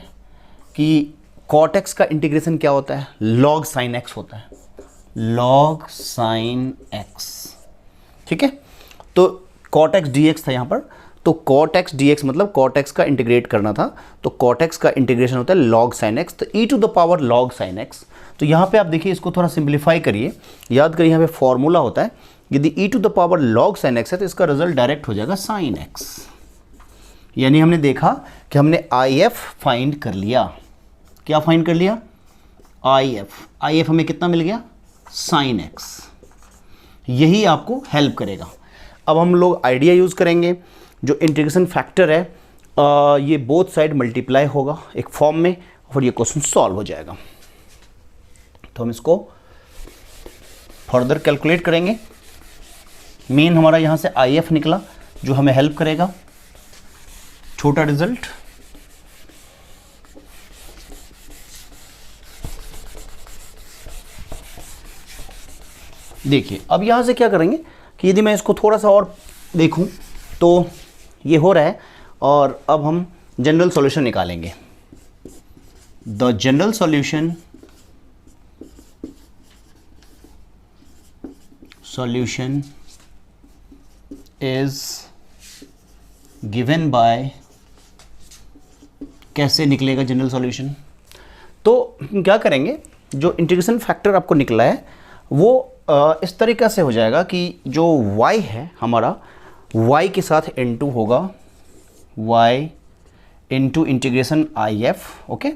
कि cot x का इंटीग्रेशन क्या होता है, log sin x होता है, log sin x, ठीक है। तो cot x dx था यहाँ पर, तो cot x dx मतलब cot x का इंटीग्रेट करना था, तो cot x का इंटीग्रेशन होता है log sin x, तो e to the power log sin x। तो यहाँ पे आप देखिए, इसको थोड़ा सिंप्लीफाई करिए, याद करिए यहाँ पे फॉर्मूला होता है, यदि e to the power log sin x है तो इसका रिजल्ट डायरेक्ट हो जाएगा sin x। यानी हमने देखा कि हमने IF फाइंड कर लिया। क्या फाइंड कर लिया? IF हमें कितना मिल गया? sin x। यही आपको हेल्प करेगा। अब हम लोग आइडिया यूज़ करेंगे, जो इंटीग्रेशन फैक्टर है ये बोथ साइड मल्टीप्लाई होगा एक फॉर्म में, और ये क्वेश्चन सॉल्व हो जाएगा। तो हम इसको फर्दर कैलकुलेट करेंगे। मेन हमारा यहाँ से IF निकला जो हमें हेल्प करेगा। छोटा रिजल्ट, देखिए अब यहाँ से क्या करेंगे कि यदि मैं इसको थोड़ा सा और देखूँ तो ये हो रहा है, और अब हम जनरल सॉल्यूशन निकालेंगे। The general solution is given by, कैसे निकलेगा जनरल सॉल्यूशन? तो क्या करेंगे, जो इंटीग्रेशन फैक्टर आपको निकला है वो इस तरीक़े से हो जाएगा कि जो y है हमारा, y के साथ n2 होगा, y into integration IF, okay,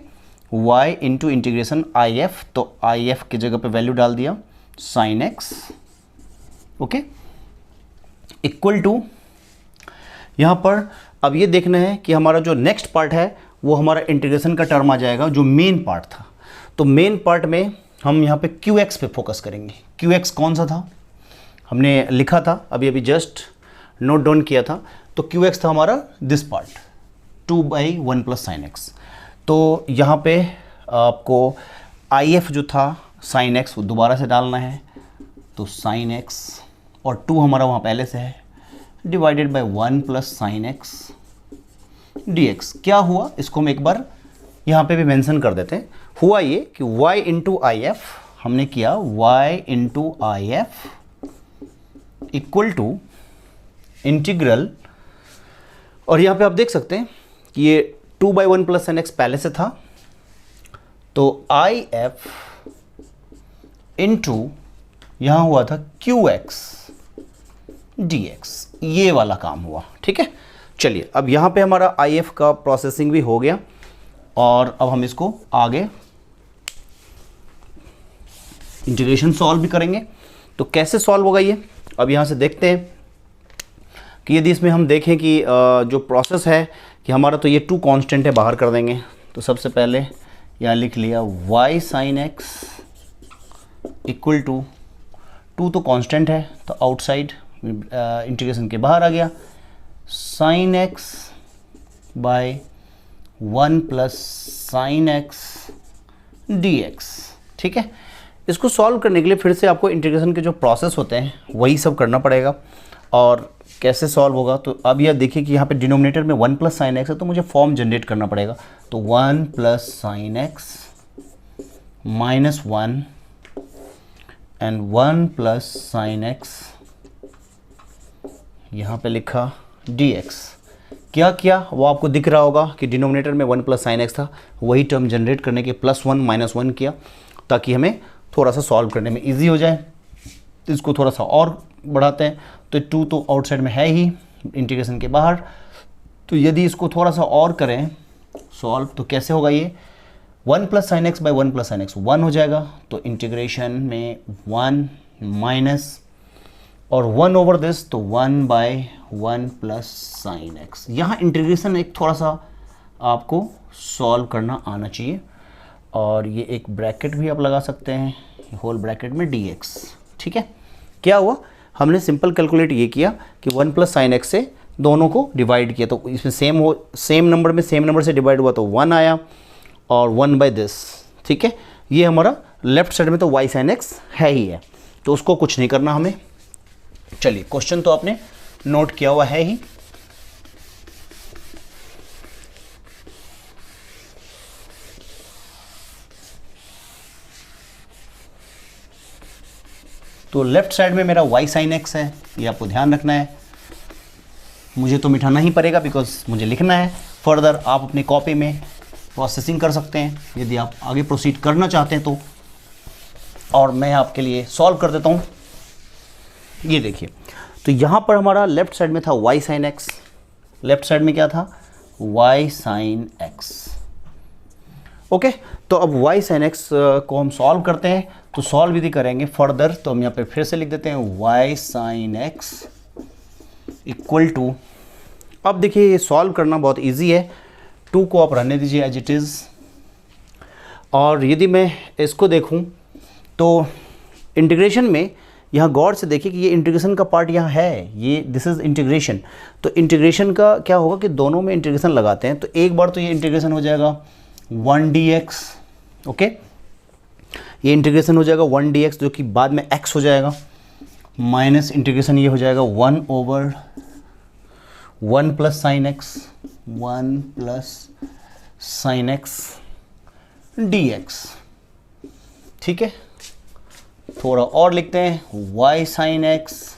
y into integration IF, तो IF की जगह पे वैल्यू डाल दिया sin x, okay, equal to, यहाँ पर अब ये देखना है कि हमारा जो नेक्स्ट पार्ट है वो हमारा इंटीग्रेशन का टर्म आ जाएगा जो मेन पार्ट था। तो मेन पार्ट में हम यहाँ पे QX पे फोकस करेंगे। QX कौन सा था? हमने लिखा था अभी अभी जस्ट नोट डाउन किया था। तो QX था हमारा दिस पार्ट 2/1 + sin x। तो यहाँ पे आपको IF जो था sin x वो दोबारा से डालना है, तो sin x, और 2 हमारा वहाँ पहले से है, divided by 1 + sin x dx। क्या हुआ इसको हम एक बार यहाँ पे भी मेंशन कर देते हैं। हुआ ये कि y इंटू IF हमने किया, y into IF equal to integral, और यहाँ पे आप देख सकते हैं कि ये 2/1 + sin x पहले से था, तो IF इंटू यहाँ हुआ था QX dx, ये वाला काम हुआ। ठीक है, चलिए अब यहाँ पे हमारा IF का प्रोसेसिंग भी हो गया, और अब हम इसको आगे इंटीग्रेशन सॉल्व भी करेंगे। तो कैसे सॉल्व होगा ये, अब यहाँ से देखते हैं कि यदि इसमें हम देखें कि जो प्रोसेस है कि हमारा, तो ये 2 कांस्टेंट है, बाहर कर देंगे। तो सबसे पहले यहाँ लिख लिया y sin x equal to 2 तो कांस्टेंट है, तो आउटसाइड इंटीग्रेशन के बाहर आ गया, sin x bye 1 + sin x dx। ठीक है, इसको सॉल्व करने के लिए फिर से आपको इंटीग्रेशन के जो प्रोसेस होते हैं वही सब करना पड़ेगा। और कैसे सॉल्व होगा, तो अब यह देखिए कि यहाँ पे डिनोमिनेटर में 1 + sin x है, तो मुझे फॉर्म जनरेट करना पड़ेगा। तो 1 + sin x minus 1 and 1 + sin x, यहाँ पे लिखा dx। क्या किया वो आपको दिख रहा होगा कि डिनोमिनेटर में 1 + sin x था, वही टर्म जनरेट करने के +1 - 1 किया, ताकि हमें थोड़ा सा सॉल्व करने में इजी हो जाए। तो इसको थोड़ा सा और बढ़ाते हैं, तो 2 तो आउटसाइड में है ही इंटीग्रेशन के बाहर, तो यदि इसको थोड़ा सा और करें सॉल्व, तो कैसे होगा ये 1 + sin x bye 1 + sin x 1 हो जाएगा। तो इंटीग्रेशन में 1 माइनस और 1 ओवर दिस, तो 1/1 + sin x। यहाँ इंटीग्रेशन एक थोड़ा सा आपको सॉल्व करना आना चाहिए, और ये एक ब्रैकेट भी आप लगा सकते हैं, होल ब्रैकेट में dx। ठीक है, क्या हुआ, हमने सिंपल कैलकुलेट ये किया कि 1 + sin x से दोनों को डिवाइड किया, तो इसमें सेम नंबर से डिवाइड हुआ तो 1 आया, और 1/this। ठीक है, ये हमारा लेफ्ट साइड में तो y sin x है ही है, तो उसको कुछ नहीं करना हमें। चलिए, क्वेश्चन तो आपने नोट किया हुआ है ही। तो लेफ्ट साइड में मेरा y साइन एक्स है, ये आपको ध्यान रखना है। मुझे तो मिटाना ही पड़ेगा बिकॉज मुझे लिखना है। फर्दर आप अपने कॉपी में प्रोसेसिंग कर सकते हैं यदि आप आगे प्रोसीड करना चाहते हैं तो। और मैं आपके लिए सॉल्व कर देता हूँ। ये देखिए, तो यहाँ पर हमारा लेफ्ट साइड में था y sine x, left side में क्या था y साइन एक्स। ओके, तो अब y साइन एक्स को हम सॉल्व करते हैं। तो सॉल्व यदि करेंगे फर्दर तो हम यहाँ पे फिर से लिख देते हैं y sine x equal to, अब देखिए ये सॉल्व करना बहुत इजी है। 2 को आप रहने दीजिए एज इट इज़। और यदि मैं इसको देखूं तो इंटीग्रेशन में यहाँ गौर से देखिए कि ये इंटीग्रेशन का पार्ट यहाँ है, ये दिस इज़ इंटीग्रेशन। तो इंटीग्रेशन का क्या होगा कि दोनों में इंटीग्रेशन लगाते हैं तो एक बार तो ये इंटीग्रेशन हो जाएगा 1dx। ओके, ये इंटीग्रेशन हो जाएगा 1dx जो कि बाद में x हो जाएगा, माइनस इंटीग्रेशन ये हो जाएगा 1 plus sine x, 1 plus sine x dx। ठीक है, थोड़ा और लिखते हैं y sine x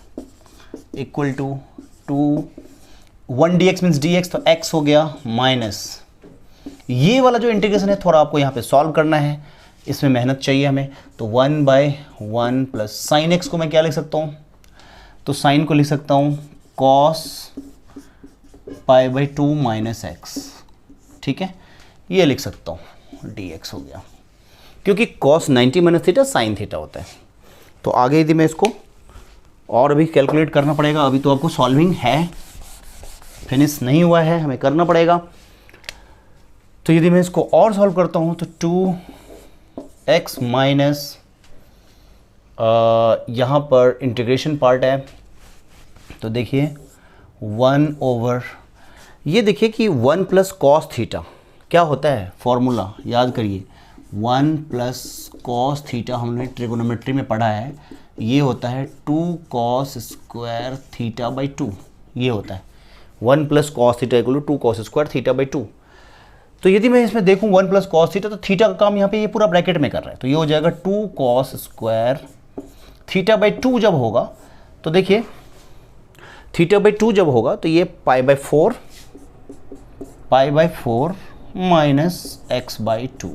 equal to 1dx means dx, तो x हो गया माइनस, ये वाला जो इंटीग्रेशन है थोड़ा आपको यहाँ पे सॉल्व करना है, इसमें मेहनत चाहिए हमें। तो 1/1 प्लस साइन एक्स को मैं क्या लिख सकता हूँ, तो साइन को लिख सकता हूँ cos π/2 माइनस एक्स। ठीक है, ये लिख सकता हूँ dx हो गया, क्योंकि cos 90 minus theta sine theta होता है। तो आगे यदि मैं इसको और भी कैलकुलेट करना पड़ेगा, अभी तो आपको सॉल्विंग है, फिनिश नहीं हुआ है, हमें करना पड़ेगा। तो यदि मैं इसको और सॉल्व करता हूँ तो 2x माइनस यहाँ पर इंटीग्रेशन पार्ट है, तो देखिए 1/, ये देखिए कि 1 प्लस कॉस थीटा क्या होता है, फॉर्मूला याद करिए, 1 प्लस कॉस थीटा हमने ट्रिगोनोमेट्री में पढ़ा है, ये होता है 2 कॉस स्क्वायर थीटा बाई 2, ये होता है 1 plus cos theta equal to 2 cos square theta by 2। तो यदि मैं इसमें देखूं 1 प्लस कॉस थीटा, तो थीटा का काम यहाँ पे ये पूरा ब्रैकेट में कर रहा है, तो ये हो जाएगा 2 कॉस स्क्वायर थीटा बाई 2 जब होगा, तो देखिए थीटा बाई 2 जब होगा तो ये π/4 माइनस x/2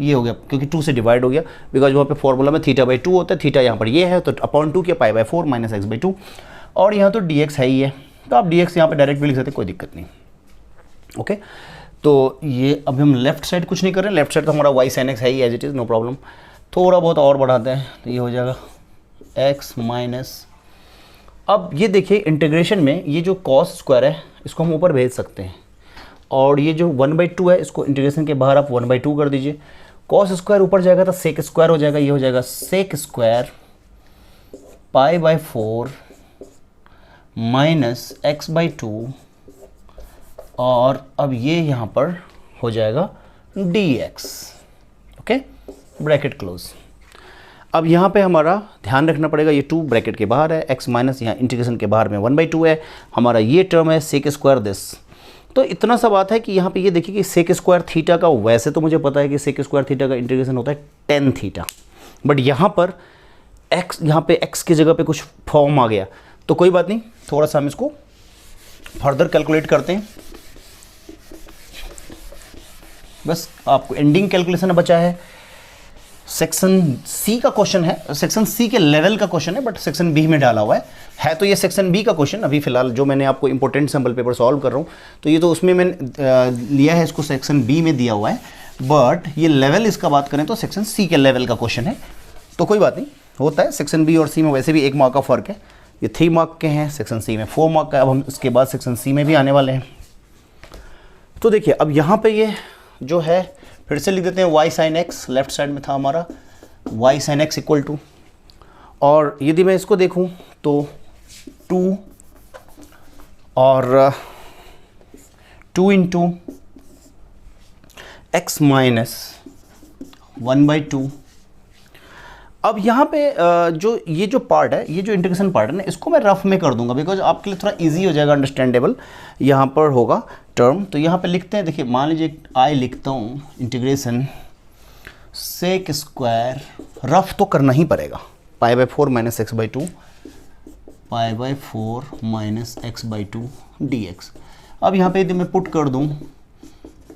ये हो गया, क्योंकि 2 से डिवाइड हो गया, बिकॉज वहाँ पे फॉर्मूला में थीटा बाई 2 होता है, थीटा यहाँ पर ये है तो अपॉन 2 किया π/4 माइनस x/2, और यहाँ तो dx है ही है, तो आप dx यहाँ पे डायरेक्ट भी लिख सकते हैं, कोई दिक्कत नहीं। ओके, तो ये अभी हम लेफ्ट साइड कुछ नहीं कर रहे हैं, लेफ्ट साइड तो हमारा y sin x है ही as it is, no problem. थोड़ा बहुत और बढ़ाते हैं तो ये हो जाएगा x माइनस, अब ये देखिए इंटीग्रेशन में ये जो cos स्क्वायर है इसको हम ऊपर भेज सकते हैं, और ये जो 1/2 है इसको इंटीग्रेशन के बाहर आप 1/2 कर दीजिए, cos स्क्वायर ऊपर जाएगा तो sec स्क्वायर हो जाएगा, ये हो जाएगा sec स्क्वायर π/4 माइनस x/2, और अब ये यहाँ पर हो जाएगा dx। Okay, bracket close. अब यहाँ पे हमारा ध्यान रखना पड़ेगा, ये 2 ब्रैकेट के बाहर है, x माइनस यहाँ इंटीग्रेशन के बाहर में 1/2 है, हमारा ये टर्म है sec स्क्वायर दिस। तो इतना सा बात है कि यहाँ पे ये देखिए कि sec स्क्वायर थीटा का, वैसे तो मुझे पता है कि sec स्क्वायर थीटा का इंटीग्रेशन होता है tan थीटा, बट यहाँ पर x, यहाँ पे x की जगह पे कुछ फॉर्म आ गया, तो कोई बात नहीं, थोड़ा सा हम इसको फर्दर कैलकुलेट करते हैं। बस आपको एंडिंग कैलकुलेशन बचा है, सेक्शन सी का क्वेश्चन है, सेक्शन सी के लेवल का क्वेश्चन है, बट सेक्शन बी में डाला हुआ है तो ये सेक्शन बी का क्वेश्चन अभी फिलहाल जो मैंने आपको इंपॉर्टेंट सैम्पल पेपर सॉल्व कर रहा हूँ, तो ये तो उसमें मैंने लिया है, इसको सेक्शन बी में दिया हुआ है, बट ये लेवल इसका बात करें तो सेक्शन सी के लेवल का क्वेश्चन है, तो कोई बात नहीं, होता है। सेक्शन बी और सी में वैसे भी 1 मार्क का फ़र्क है, ये 3 मार्क के हैं, सेक्शन सी में 4 मार्क का, अब हम इसके बाद सेक्शन सी में भी आने वाले हैं। तो देखिए अब यहाँ पे ये जो है फिर से लिख देते हैं y sin x, left side में था हमारा y sin x equal to, और यदि मैं इसको देखूं तो 2 और 2 इंटू x माइनस 1/2। अब यहाँ पे जो ये जो पार्ट है, ये जो इंटीग्रेशन पार्ट है ना, इसको मैं रफ में कर दूंगा बिकॉज आपके लिए थोड़ा इजी हो जाएगा, अंडरस्टैंडेबल यहाँ पर होगा टर्म। तो यहाँ पे लिखते हैं, देखिए मान लीजिए आई लिखता हूँ इंटीग्रेशन सेक स्क्वायर, रफ तो करना ही पड़ेगा pi by 4 minus x by 2, pi by 4 minus x by 2 d x. अब यहाँ पे यदि मैं पुट कर दूँ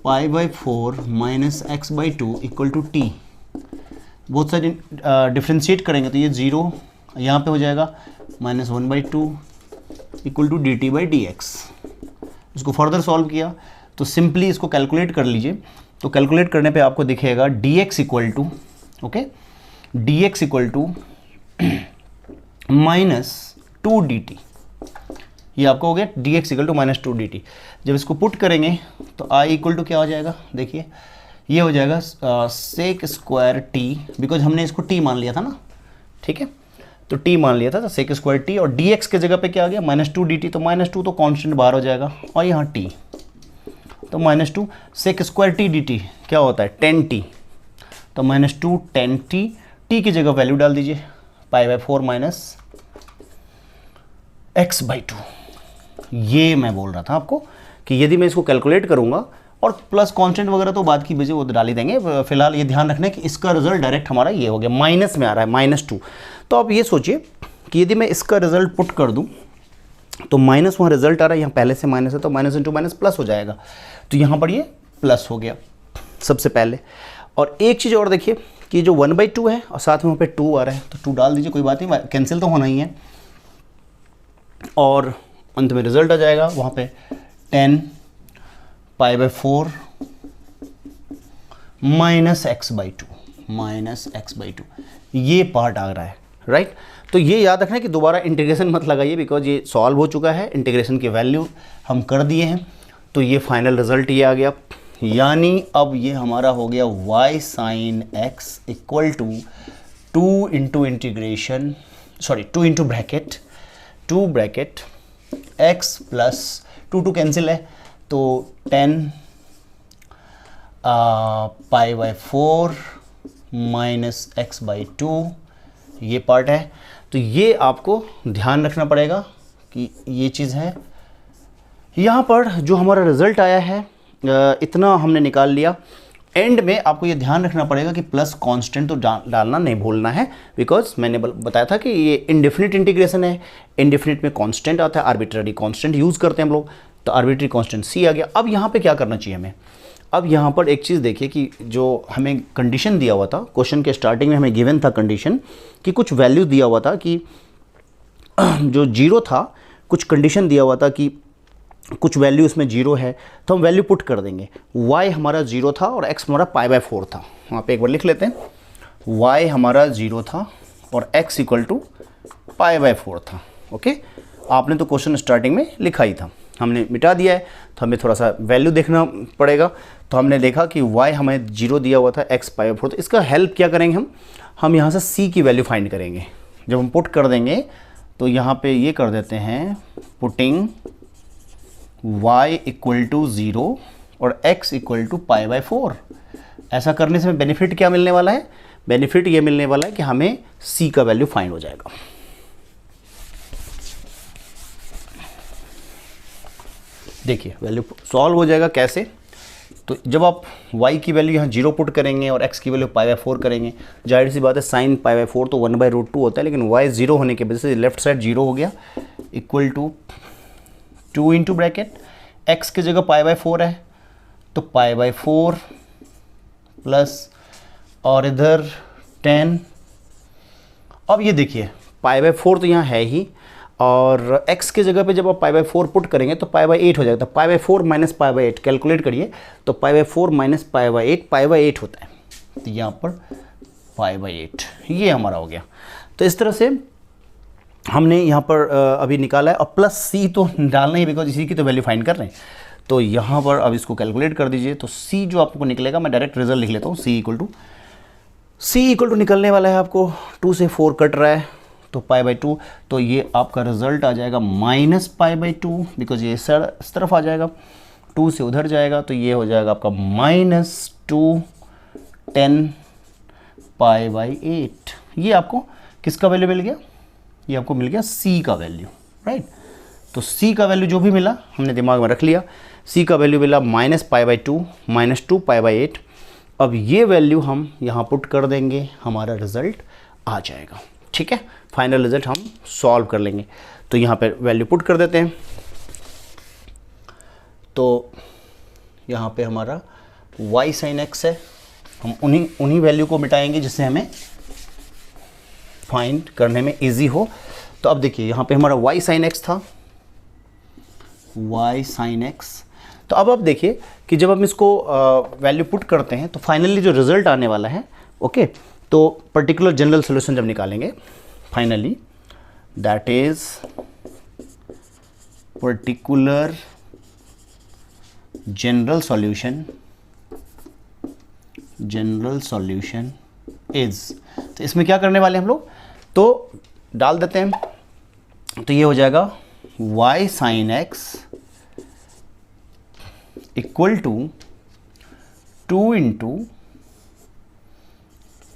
pi by 4 minus x by 2 equal to t, बहुत सारे डिफ्रेंशिएट करेंगे तो ये 0 यहाँ पे हो जाएगा, minus 1 by 2 equal to d t by D x. इसको फर्दर सॉल्व किया तो सिंपली इसको कैलकुलेट कर लीजिए, तो कैलकुलेट करने पे आपको दिखेगा d x equal to, okay, d x equal to minus 2 d t, ये आपको हो गया d x equal to minus 2 d t. जब इसको पुट करेंगे तो आई इक्वल टू क्या हो जाएगा, देखिए ये हो जाएगा सेक स्क्वायर टी, बिकॉज हमने इसको टी मान लिया था ना, ठीक है, तो टी मान लिया था, तो सेक स्क्वायर टी, और डी एक्स के जगह पे क्या आ गया माइनस 2 डी टी, तो माइनस 2 तो कॉन्स्टेंट बाहर हो जाएगा, और यहाँ टी, तो minus 2 sec square t d t क्या होता है 10 टी, तो माइनस 2 10 टी, टी की जगह वैल्यू डाल दीजिए पाई बाई 4 माइनस एक्स बाई 2। ये मैं बोल रहा था आपको कि यदि मैं इसको कैलकुलेट करूंगा, और प्लस कांस्टेंट वगैरह तो बात की वजह वो डाल ही देंगे, फिलहाल ये ध्यान रखना है कि इसका रिजल्ट डायरेक्ट हमारा ये हो गया, माइनस में आ रहा है माइनस 2। तो आप ये सोचिए कि यदि मैं इसका रिजल्ट पुट कर दूं तो माइनस वहाँ रिजल्ट आ रहा है, यहाँ पहले से माइनस है, तो माइनस इंटू माइनस प्लस हो जाएगा, तो यहाँ पर ये प्लस हो गया सबसे पहले। और एक चीज़ और देखिए कि जो 1/2 है और साथ में वहाँ पे 2 आ रहा है, तो 2 डाल दीजिए, कोई बात नहीं, कैंसिल तो होना ही है, और अंत में रिजल्ट आ जाएगा वहाँ पे 10 pi by 4 minus x by 2, ये पार्ट आ रहा है, राइट। तो ये याद रखना कि दोबारा इंटीग्रेशन मत लगाइए, बिकॉज ये सॉल्व हो चुका है, इंटीग्रेशन की वैल्यू हम कर दिए हैं, तो ये फाइनल रिजल्ट ये आ गया, यानी अब ये हमारा हो गया y sine x equal to 2 into bracket 2 bracket x plus 2 cancel है, तो 10 pi by 4 minus x by 2, ये पार्ट है। तो ये आपको ध्यान रखना पड़ेगा कि ये चीज़ है। यहाँ पर जो हमारा रिज़ल्ट आया है इतना हमने निकाल लिया। एंड में आपको ये ध्यान रखना पड़ेगा कि प्लस कांस्टेंट तो डालना नहीं भूलना है, बिकॉज मैंने बताया था कि ये इनडेफिनिट इंटीग्रेशन है, इनडेफिनिट में कांस्टेंट आता है, आर्बिट्ररी कांस्टेंट यूज़ करते हैं हम लोग, तो आर्बिट्ररी कांस्टेंट सी आ गया। अब यहाँ पे क्या करना चाहिए हमें, अब यहाँ पर एक चीज़ देखिए कि जो हमें कंडीशन दिया हुआ था, क्वेश्चन के स्टार्टिंग में हमें गिवन था कंडीशन कि कुछ वैल्यू दिया हुआ था कि जो 0 था, कुछ कंडीशन दिया हुआ था कि कुछ वैल्यू इसमें 0 है, तो हम वैल्यू पुट कर देंगे। y हमारा 0 था और x हमारा पाई बाई 4 था, वहाँ पे एक बार लिख लेते हैं, y हमारा 0 था और x equal to pi by 4 था। ओके, आपने तो क्वेश्चन स्टार्टिंग में लिखा ही था, हमने मिटा दिया है, तो हमें थोड़ा सा वैल्यू देखना पड़ेगा। तो हमने देखा कि y हमें 0 दिया हुआ था, x पाई बाई 4, तो इसका हेल्प क्या करेंगे हम यहाँ से c की वैल्यू फाइंड करेंगे। जब हम पुट कर देंगे तो यहाँ पे ये कर देते हैं, पुटिंग y इक्वल टू 0 और x equal to pi by 4। ऐसा करने से बेनिफिट क्या मिलने वाला है, बेनिफिट ये मिलने वाला है कि हमें c का वैल्यू फाइंड हो जाएगा। देखिए वैल्यू सॉल्व हो जाएगा कैसे, तो जब आप y की वैल्यू यहाँ 0 पुट करेंगे और x की वैल्यू पाई बाई 4 करेंगे, जाहिर सी बात है साइन पाई बाई 4 तो 1/√2 होता है, लेकिन y 0 होने की वजह से लेफ्ट साइड 0 हो गया, equal to 2 into bracket x की जगह पाई बाई 4 है, तो पाई बाई 4 प्लस और इधर 10। अब ये देखिए पाई बाई 4 तो यहाँ है ही, और x की जगह पे जब आप पाई बाई 4 पुट करेंगे तो पाई बाई 8 हो जाएगा। तो पाई by 4 minus pi by 8 calculate करिए, तो पाई बाई 4 माइनस पाई बाई 8 होता है, तो यहाँ पर पाई बाई 8 ये हमारा हो गया। तो इस तरह से हमने यहाँ पर अभी निकाला है, और प्लस c तो डालना ही, बिकॉज इसी की तो वैल्यू फाइंड कर रहे हैं। तो यहाँ पर अब इसको कैलकुलेट कर दीजिए, तो c जो आपको निकलेगा, मैं डायरेक्ट रिजल्ट लिख लेता हूँ, c इक्वल टू निकलने वाला है आपको 2 से 4 कट रहा है, तो पाई बाई 2, तो ये आपका रिजल्ट आ जाएगा माइनस पाई बाई 2, बिकॉज ये इस तरफ आ जाएगा, 2 से उधर जाएगा, तो ये हो जाएगा आपका -2 10 पाई बाई 8। ये आपको किसका वैल्यू मिल गया, ये आपको मिल गया c का वैल्यू, राइट। तो c का वैल्यू जो भी मिला हमने दिमाग में रख लिया, c का वैल्यू मिला -पाई बाई 2 -2 पाई बाई 8। अब ये वैल्यू हम यहाँ पुट कर देंगे, हमारा रिजल्ट आ जाएगा। ठीक है, फाइनल रिजल्ट हम सॉल्व कर लेंगे। तो यहाँ पे वैल्यू पुट कर देते हैं। तो यहाँ पे हमारा y sin x है, हम उन्हीं वैल्यू को मिटाएंगे जिससे हमें फाइंड करने में इजी हो। तो अब देखिए यहाँ पे हमारा y sin x था, y sin x। तो अब देखिए कि जब हम इसको वैल्यू पुट करते हैं तो फाइनली जो रिजल्ट आने वाला है, ओके, तो पर्टिकुलर जनरल सोल्यूशन जब निकालेंगे finally, that is particular general solution is, तो इसमें क्या करने वाले हम लोग, तो डाल देते हैं। तो ये हो जाएगा y sin x equal to 2 into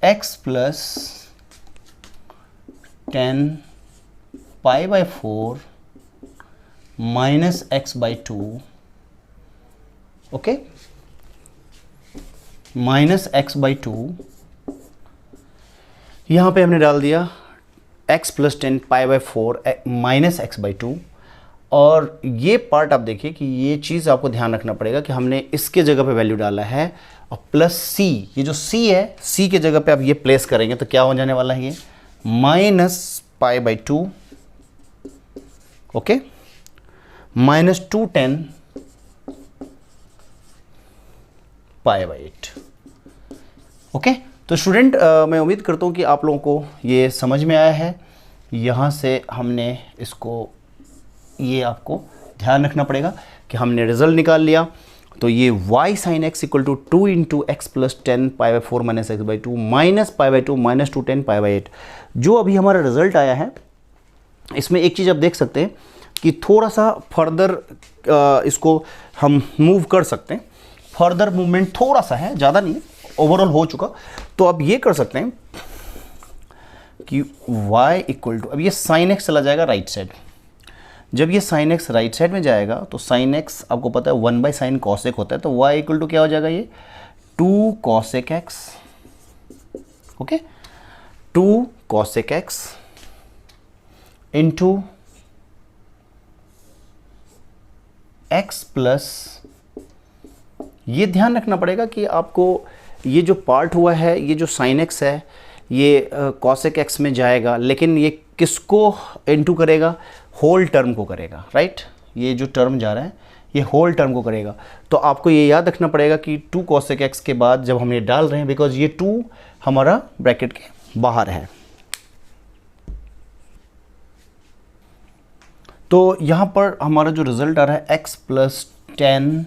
x plus 10 pi by 4 minus x by 2, okay, minus x by 2, यहाँ पे हमने डाल दिया x plus 10 pi by 4 minus x by 2। और ये पार्ट आप देखिए कि ये चीज़ आपको ध्यान रखना पड़ेगा कि हमने इसके जगह पे वैल्यू डाला है और प्लस c, ये जो c है, c के जगह पे आप ये प्लेस करेंगे तो क्या हो जाने वाला है, ये minus pi by 2, okay, minus 210 pi by 8, okay. तो स्टूडेंट मैं उम्मीद करता हूँ कि आप लोगों को ये समझ में आया है। यहाँ से हमने इसको, ये आपको ध्यान रखना पड़ेगा कि हमने रिजल्ट निकाल लिया। तो ये y sin x equal to 2 into x plus 10 pi by 4 minus x by 2 minus pi by 2 minus 210 pi by 8, जो अभी हमारा रिजल्ट आया है। इसमें एक चीज़ आप देख सकते हैं कि थोड़ा सा फर्दर इसको हम मूव कर सकते हैं, फर्दर मूवमेंट थोड़ा सा है, ज़्यादा नहीं, ओवरऑल हो चुका। तो अब ये कर सकते हैं कि y इक्वल टू, अब ये साइन x चला जाएगा राइट साइड। जब ये साइन x राइट साइड में जाएगा तो साइन x आपको पता है 1 बाई साइन कॉसेक होता है, तो y इक्वल टू क्या हो जाएगा, ये 2 cosec x, okay, 2 cosec x into x plus, ये ध्यान रखना पड़ेगा कि आपको ये जो पार्ट हुआ है, ये जो साइन x है, ये कॉसेक x में जाएगा, लेकिन ये किसको इनटू करेगा, होल टर्म को करेगा, राइट। ये जो टर्म जा रहा है ये होल टर्म को करेगा। तो आपको ये याद रखना पड़ेगा कि 2 कॉसेक x के बाद जब हम ये डाल रहे हैं, बिकॉज ये 2 हमारा ब्रैकेट के बाहर है। तो यहाँ पर हमारा जो रिजल्ट आ रहा है x plus 10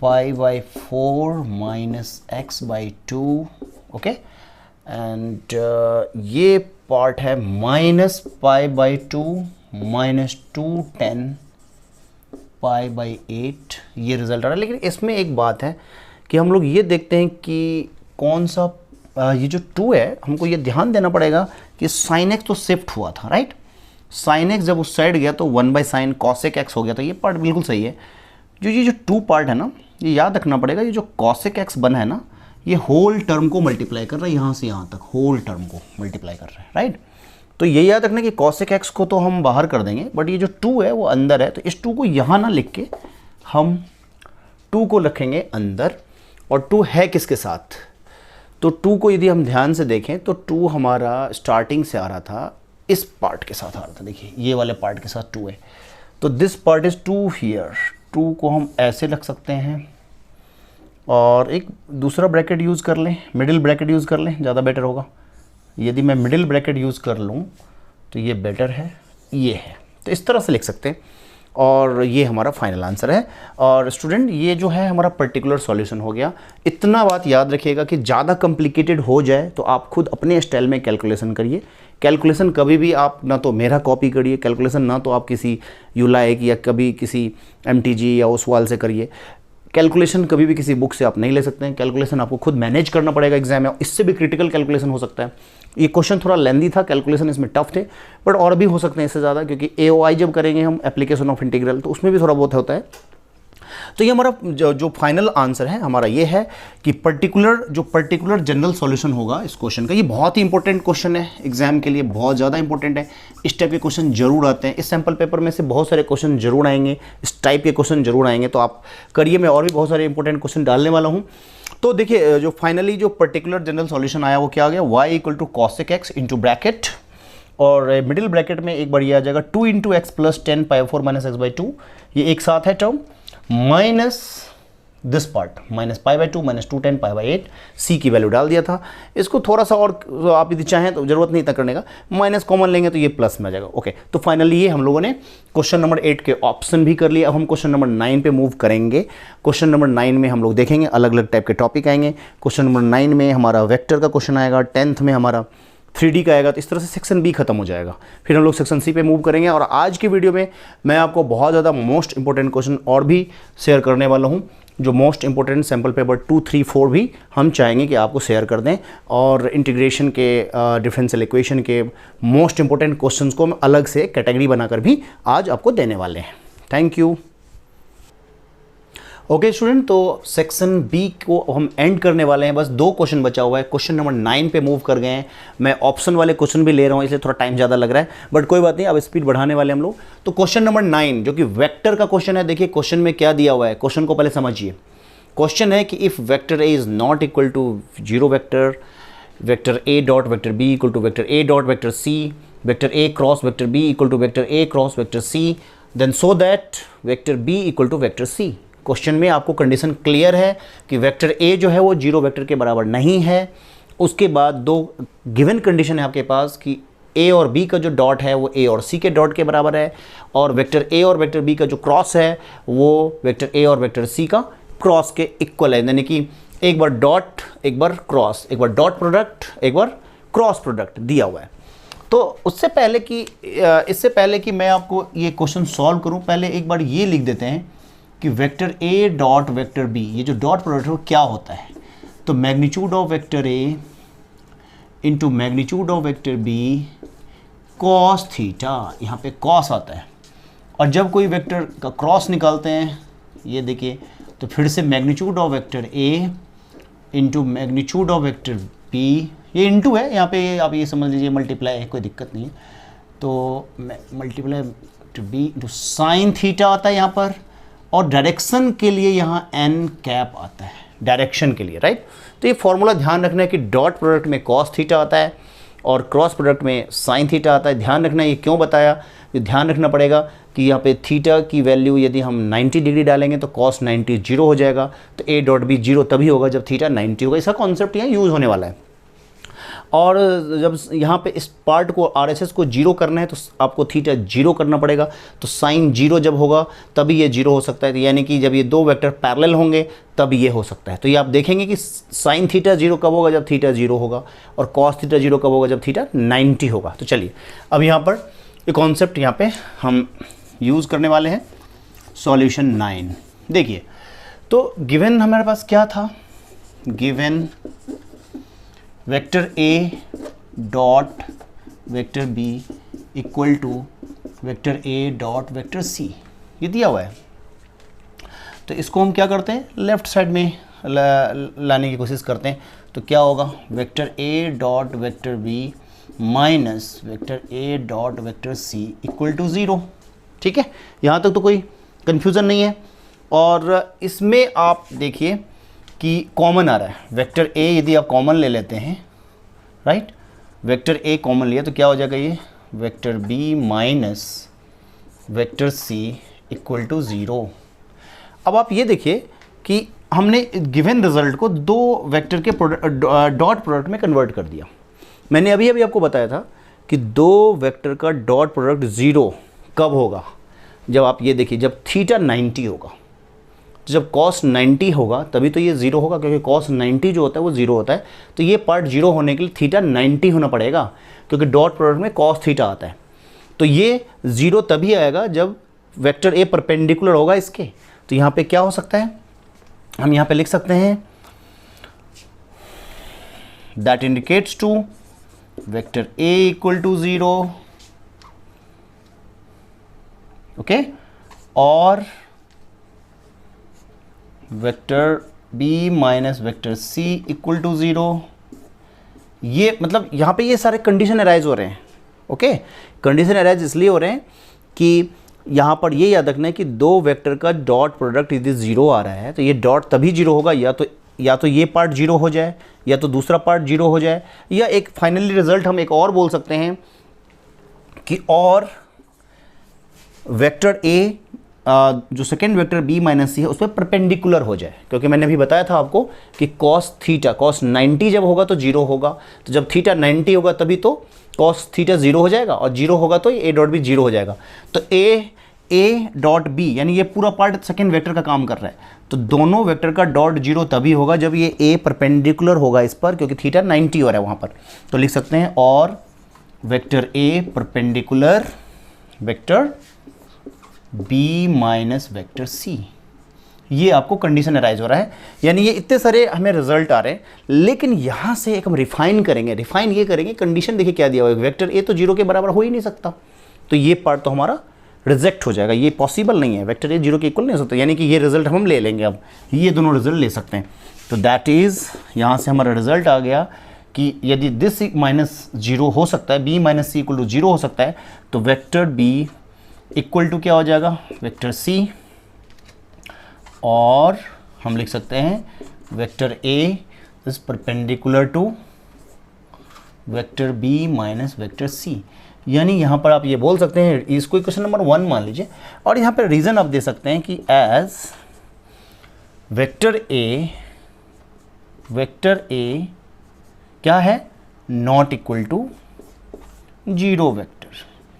pi by 4 minus x by 2, okay, and ये पार्ट है minus pi by 2 minus 210 pi by 8, ये रिजल्ट आ रहा है। लेकिन इसमें एक बात है कि हम लोग ये देखते हैं कि कौन सा ये जो 2 है, हमको ये ध्यान देना पड़ेगा कि साइन एक्स तो शिफ्ट हुआ था, राइट। साइन एक्स जब उस साइड गया तो 1 बाई साइन कॉसेक एक्स हो गया था, ये पार्ट बिल्कुल सही है। ये जो 2 पार्ट है ना, ये याद रखना पड़ेगा, ये जो कॉसेक एक्स बना है ना, ये होल टर्म को मल्टीप्लाई कर रहा है, यहाँ से यहाँ तक होल टर्म को मल्टीप्लाई कर रहा है, राइट। तो ये याद रखना कि कॉसेक एक्स को तो हम बाहर कर देंगे, बट ये जो 2 है वो अंदर है, तो इस 2 को यहाँ ना लिख के हम 2 को रखेंगे अंदर। और 2 है किसके साथ, तो 2 को यदि हम ध्यान से देखें तो 2 हमारा स्टार्टिंग से आ रहा था, इस पार्ट के साथ आ रहा था, देखिए ये वाले पार्ट के साथ 2 है, तो दिस पार्ट इज़ 2 हियर। 2 को हम ऐसे रख सकते हैं और एक दूसरा ब्रैकेट यूज़ कर लें, मिडिल ब्रैकेट यूज़ कर लें, ज़्यादा बेटर होगा। यदि मैं मिडिल ब्रैकेट यूज़ कर लूँ तो ये बेटर है, ये है, तो इस तरह से लिख सकते हैं। और ये हमारा फाइनल आंसर है। और स्टूडेंट ये जो है हमारा पर्टिकुलर सॉल्यूशन हो गया। इतना बात याद रखिएगा कि ज़्यादा कॉम्प्लिकेटेड हो जाए तो आप खुद अपने स्टाइल में कैलकुलेशन करिए। कैलकुलेशन कभी भी आप ना तो मेरा कॉपी करिए कैलकुलेशन, ना तो आप किसी यूलाइक या कभी किसी MTG या ओसवाल से करिए। कैलकुलेशन कभी भी किसी बुक से आप नहीं ले सकते हैं, कैलकुलेशन आपको खुद मैनेज करना पड़ेगा एग्जाम में। इससे भी क्रिटिकल कैलकुलेशन हो सकता है। ये क्वेश्चन थोड़ा लेंदी था, कैलकुलेशन इसमें टफ थे, बट और भी हो सकते हैं इससे ज़्यादा, क्योंकि AOI जब करेंगे हम एप्लीकेशन ऑफ इंटीग्रल तो उसमें भी थोड़ा बहुत होता है। तो ये हमारा जो फाइनल आंसर है हमारा ये है कि पर्टिकुलर जनरल सॉल्यूशन होगा इस क्वेश्चन का। ये बहुत ही इंपॉर्टेंट क्वेश्चन है, एग्जाम के लिए बहुत ज़्यादा इंपॉर्टेंट है। इस टाइप के क्वेश्चन जरूर आते हैं, इस सैम्पल पेपर में से बहुत सारे क्वेश्चन जरूर आएंगे, इस टाइप के क्वेश्चन जरूर आएंगे। तो आप करिए, मैं और भी बहुत सारे इंपॉर्टेंट क्वेश्चन डालने वाला हूँ। तो देखिए जो फाइनली जो पर्टिकुलर जनरल सॉल्यूशन आया वो क्या आ गया, y equal to cosec x into bracket, और मिडिल ब्रैकेट में एक बार ये आ जाएगा 2 into x plus 10 pi 4 minus x by 2, ये एक साथ है term, minus this part minus pi by 2 minus 2 10 pi by 8, सी की वैल्यू डाल दिया था। इसको थोड़ा सा और आप यदि चाहें तो ज़रूरत नहीं था करने का, माइनस कॉमन लेंगे तो ये प्लस में आ जाएगा। ओके, तो फाइनली ये हम लोगों ने क्वेश्चन नंबर 8 के ऑप्शन भी कर लिया। अब हम क्वेश्चन नंबर 9 पे मूव करेंगे। क्वेश्चन नंबर 9 में हम लोग देखेंगे अलग अलग टाइप के टॉपिक आएंगे। क्वेश्चन नंबर 9 में हमारा वेक्टर का क्वेश्चन आएगा, 10th में हमारा 3D का आएगा। तो इस तरह से सेक्शन बी खत्म हो जाएगा, फिर हम लोग सेक्शन सी पे मूव करेंगे। और आज की वीडियो में मैं आपको बहुत ज़्यादा मोस्ट इंपॉर्टेंट क्वेश्चन और भी शेयर करने वाला हूँ, जो मोस्ट इंपॉर्टेंट सैम्पल पेपर 2, 3, 4 भी हम चाहेंगे कि आपको शेयर कर दें। और इंटीग्रेशन के डिफरेंशियल इक्वेशन के मोस्ट इंपॉर्टेंट क्वेश्चंस को हम अलग से कैटेगरी बनाकर भी आज आपको देने वाले हैं। Thank you. ओके स्टूडेंट, तो सेक्शन बी को हम एंड करने वाले हैं, बस 2 क्वेश्चन बचा हुआ है। क्वेश्चन नंबर 9 पे मूव कर गए हैं। मैं ऑप्शन वाले क्वेश्चन भी ले रहा हूँ, इसलिए थोड़ा टाइम ज़्यादा लग रहा है, बट कोई बात नहीं, अब स्पीड बढ़ाने वाले हम लोग। तो क्वेश्चन नंबर 9 जो कि वेक्टर का क्वेश्चन है, देखिए क्वेश्चन में क्या दिया हुआ है, क्वेश्चन को पहले समझिए। क्वेश्चन है कि if vector a is not equal to 0 vector a dot vector b equal to vector a dot vector c, vector a cross vector b equal to vector a cross vector c, then so that vector b equal to vector c. Question में आपको condition clear है कि vector ए जो है वो 0 vector के बराबर नहीं है। उसके बाद 2 गिवन कंडीशन है आपके पास कि ए और बी का जो डॉट है वो ए और सी के डॉट के बराबर है, और वेक्टर ए और वेक्टर बी का जो क्रॉस है वो वेक्टर ए और वेक्टर सी का क्रॉस के इक्वल है। यानी कि एक बार डॉट एक बार क्रॉस, एक बार डॉट प्रोडक्ट एक बार क्रॉस प्रोडक्ट दिया हुआ है। तो इससे पहले कि मैं आपको ये क्वेश्चन सॉल्व करूं, पहले एक बार ये लिख देते हैं कि vector a dot vector b, ये जो डॉट प्रोडक्ट है वो क्या होता है। तो magnitude of vector a into magnitude of vector b cos theta, यहाँ पे कॉस आता है। और जब कोई वेक्टर का क्रॉस निकालते हैं, ये देखिए, तो फिर से magnitude of vector a into magnitude of vector b, ये इंटू है यहाँ पे, आप ये समझ लीजिए मल्टीप्लाई है, कोई दिक्कत नहीं है। तो multiply to b into sine theta आता है यहाँ पर, और डायरेक्शन के लिए यहाँ एन कैप आता है, डायरेक्शन के लिए, राइट। तो ये फॉर्मूला ध्यान रखना है कि डॉट प्रोडक्ट में कॉस थीटा आता है और क्रॉस प्रोडक्ट में साइन थीटा आता है। ध्यान रखना, ये क्यों बताया, ये ध्यान रखना पड़ेगा कि यहाँ पे थीटा की वैल्यू यदि हम 90 डिग्री डालेंगे तो कॉस 90 0 हो जाएगा, तो ए डॉट बी 0 तभी होगा जब थीटा 90 होगा। इसका कॉन्सेप्ट यहाँ यूज़ होने वाला है। और जब यहाँ पे इस पार्ट को RHS को 0 करना है तो आपको थीटा 0 करना पड़ेगा, तो साइन 0 जब होगा तभी ये 0 हो सकता है। तो यानी कि जब ये 2 वेक्टर पैरेलल होंगे तब ये हो सकता है। तो ये आप देखेंगे कि साइन थीटा 0 कब होगा, जब थीटा 0 होगा, और कॉस थीटा 0 कब होगा, जब थीटा 90 होगा। तो चलिए अब यहाँ पर ये कॉन्सेप्ट यहाँ पे हम यूज़ करने वाले हैं। सॉल्यूशन 9 देखिए, तो गिवन हमारे पास क्या था, given vector a dot vector b equal to vector a dot vector c, ये दिया हुआ है। तो इसको हम क्या करते हैं, लेफ्ट साइड में लाने की कोशिश करते हैं। तो क्या होगा, vector a dot vector b minus vector a dot vector c equal to 0। ठीक है, यहाँ तक तो कोई कन्फ्यूज़न नहीं है। और इसमें आप देखिए कि कॉमन आ रहा है, वेक्टर ए यदि आप कॉमन ले लेते हैं, राइट, वेक्टर ए कॉमन लिया तो क्या हो जाएगा, ये vector b minus vector c equal to 0। अब आप ये देखिए कि हमने गिवन रिजल्ट को 2 वेक्टर के डॉट प्रोडक्ट में कन्वर्ट कर दिया। मैंने अभी आपको बताया था कि 2 वेक्टर का डॉट प्रोडक्ट 0 कब होगा, जब आप ये देखिए, जब थीटा 90 होगा। तो जब कॉस 90 होगा तभी तो ये 0 होगा, क्योंकि कॉस 90 जो होता है वो 0 होता है। तो ये पार्ट 0 होने के लिए थीटा 90 होना पड़ेगा, क्योंकि डॉट प्रोडक्ट में कॉस थीटा आता है। तो ये 0 तभी आएगा जब वेक्टर ए परपेंडिकुलर होगा इसके। तो यहाँ पे क्या हो सकता है, हम यहाँ पे लिख सकते हैं that indicates to vector a equal to 0, okay, और vector b minus vector c equal to 0। ये मतलब यहाँ पे ये सारे कंडीशन अराइज हो रहे हैं। ओके, कंडीशन अराइज इसलिए हो रहे हैं कि यहाँ पर ये याद रखना है कि दो वेक्टर का डॉट प्रोडक्ट यदि 0 आ रहा है तो ये डॉट तभी 0 होगा या तो ये पार्ट 0 हो जाए या तो दूसरा पार्ट 0 हो जाए, या एक फाइनली रिजल्ट हम एक और बोल सकते हैं कि और वेक्टर ए जो सेकेंड वेक्टर बी माइनस सी है उस पर परपेंडिकुलर हो जाए, क्योंकि मैंने अभी बताया था आपको कि कॉस 90 जब होगा तो 0 होगा, तो जब थीटा 90 होगा तभी तो कॉस थीटा 0 हो जाएगा, और 0 होगा तो ए डॉट बी 0 हो जाएगा। तो ए डॉट बी यानी ये पूरा पार्ट सेकेंड वेक्टर का काम कर रहा है, तो दोनों वेक्टर का डॉट 0 तभी होगा जब ये ए परपेंडिकुलर होगा इस पर, क्योंकि थीटा 90 हो रहा है वहाँ पर। तो लिख सकते हैं और vector a perpendicular vector b minus vector c. ये आपको कंडीशन अराइज हो रहा है, यानी ये इतने सारे हमें रिजल्ट आ रहे हैं, लेकिन यहाँ से एक हम रिफाइन करेंगे। रिफाइन ये करेंगे, कंडीशन देखिए क्या दिया हुआ है, वेक्टर ए तो 0 के बराबर हो ही नहीं सकता, तो ये पार्ट तो हमारा रिजेक्ट हो जाएगा, ये पॉसिबल नहीं है, वेक्टर ए 0 के इक्वल नहीं हो सकता, यानी कि ये रिजल्ट हम ले लेंगे। अब ये दोनों रिजल्ट ले सकते हैं, तो दैट इज़ यहाँ से हमारा रिजल्ट आ गया कि यदि दिस माइनस 0 हो सकता है, b minus c equal to 0 हो सकता है, तो वेक्टर बी इक्वल टू क्या हो जाएगा, वेक्टर सी, और हम लिख सकते हैं vector a is perpendicular to vector b minus vector c. यानी यहाँ पर आप ये बोल सकते हैं, इसको क्वेश्चन नंबर 1 मान लीजिए, और यहाँ पर रीज़न आप दे सकते हैं कि एज वेक्टर ए क्या है, नॉट इक्वल टू 0 वेक्टर।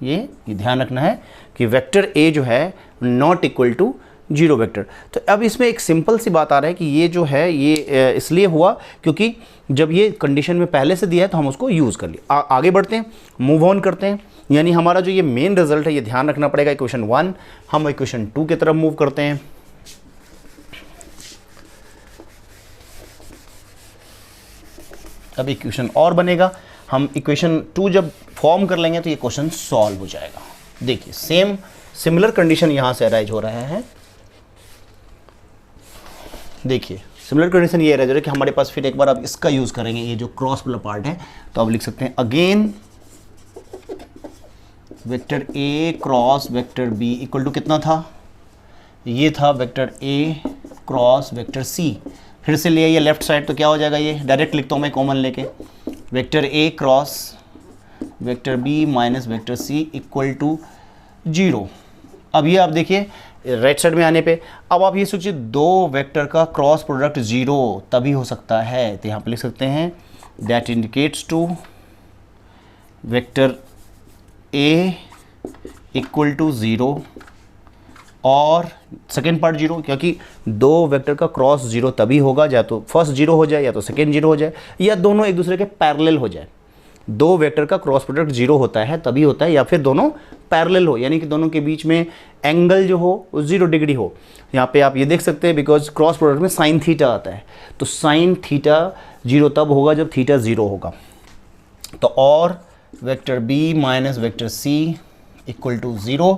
ये ध्यान रखना है कि वेक्टर ए जो है नॉट इक्वल टू 0 वेक्टर। तो अब इसमें एक सिंपल सी बात आ रहा है कि ये जो है ये इसलिए हुआ क्योंकि जब ये कंडीशन में पहले से दिया है तो हम उसको यूज़ कर लिए। आगे बढ़ते हैं, मूव ऑन करते हैं, यानी हमारा जो ये मेन रिजल्ट है ये ध्यान रखना पड़ेगा। इक्वेशन 1 हम इक्वेशन 2 की तरफ मूव करते हैं। अब इक्वेशन और बनेगा, हम इक्वेशन 2 जब फॉर्म कर लेंगे तो ये क्वेश्चन सॉल्व हो जाएगा। देखिए सिमिलर कंडीशन यहां से अराइज हो रहा है। देखिए सिमिलर कंडीशन ये अराइज हो रहा है कि हमारे पास फिर एक बार अब इसका यूज करेंगे, ये जो क्रॉस वाला पार्ट है, तो अब लिख सकते हैं again vector a cross vector b equal to कितना था, ये था vector a cross vector c. फिर से ले आइए लेफ्ट साइड, तो क्या हो जाएगा, ये डायरेक्ट लिखता हूँ मैं कॉमन लेके, vector a cross vector b minus vector c equal to 0। अब ये आप देखिए राइट साइड में आने पे अब आप ये सोचिए दो वेक्टर का क्रॉस प्रोडक्ट 0 तभी हो सकता है, तो यहाँ पे लिख सकते हैं that indicates to vector a equal to 0 और सेकेंड पार्ट 0, क्योंकि दो वेक्टर का क्रॉस 0 तभी होगा या तो फर्स्ट 0 हो जाए या तो सेकेंड 0 हो जाए या दोनों एक दूसरे के पैरेलल हो जाए। दो वेक्टर का क्रॉस प्रोडक्ट 0 होता है तभी होता है, या फिर दोनों पैरेलल हो, यानी कि दोनों के बीच में एंगल जो हो 0 डिग्री हो। यहाँ पे आप ये देख सकते हैं बिकॉज क्रॉस प्रोडक्ट में साइन थीटा आता है, तो साइन थीटा 0 तब होगा जब थीटा 0 होगा। तो और vector b minus vector c equal to 0,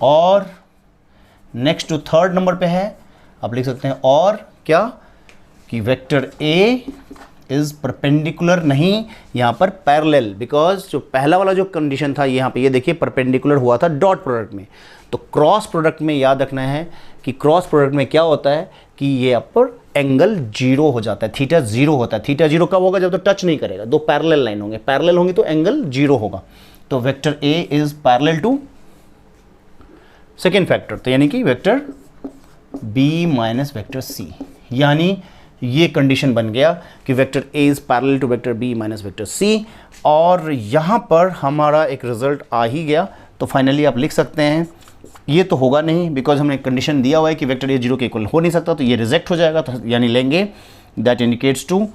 और नेक्स्ट टू थर्ड नंबर पे है, आप लिख सकते हैं और क्या कि वेक्टर ए इज परपेंडिकुलर नहीं, यहाँ पर पैरेलल, बिकॉज जो पहला वाला जो कंडीशन था यहाँ पे ये देखिए परपेंडिकुलर हुआ था डॉट प्रोडक्ट में, तो क्रॉस प्रोडक्ट में याद रखना है कि क्रॉस प्रोडक्ट में क्या होता है कि ये आप पर एंगल 0 हो जाता है, थीटा 0 होता है। थीटा 0 कब होगा, जब तो टच नहीं करेगा, दो पैरेलल लाइन होंगे, पैरेलल होंगी तो एंगल 0 होगा। तो vector a is parallel to second factor, तो यानी कि vector b minus vector c, यानी ये कंडीशन बन गया कि vector a is parallel to vector b minus vector c, और यहाँ पर हमारा एक रिजल्ट आ ही गया। तो फाइनली आप लिख सकते हैं ये तो होगा नहीं बिकॉज हमने कंडीशन दिया हुआ है कि वेक्टर ए 0 के इक्वल हो नहीं सकता, तो ये रिजेक्ट हो जाएगा, तो यानी लेंगे that indicates to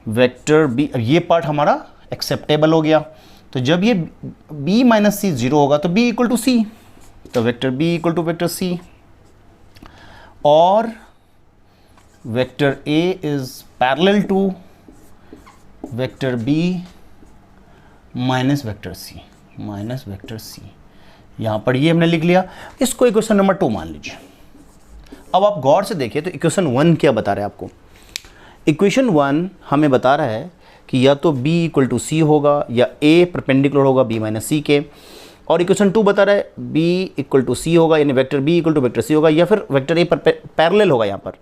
vector b. ये पार्ट हमारा एक्सेप्टेबल हो गया, तो जब ये बी माइनस सी 0 होगा तो बी इक्वल टू सी, तो vector b equal to vector c, और vector a is parallel to vector b minus vector c, यहाँ पर ये हमने लिख लिया। इसको इक्वेशन नंबर 2 मान लीजिए। अब आप गौर से देखिए तो इक्वेशन 1 क्या बता रहा है आपको। इक्वेशन 1 हमें बता रहा है कि या तो b इक्वल टू सी होगा या a परपेंडिकुलर होगा b माइनस सी के, और इक्वेशन 2 बता रहा है b इक्वल टू सी होगा, यानी vector b equal to vector c होगा, या फिर वेक्टर a पर पैरेलल होगा। यहाँ पर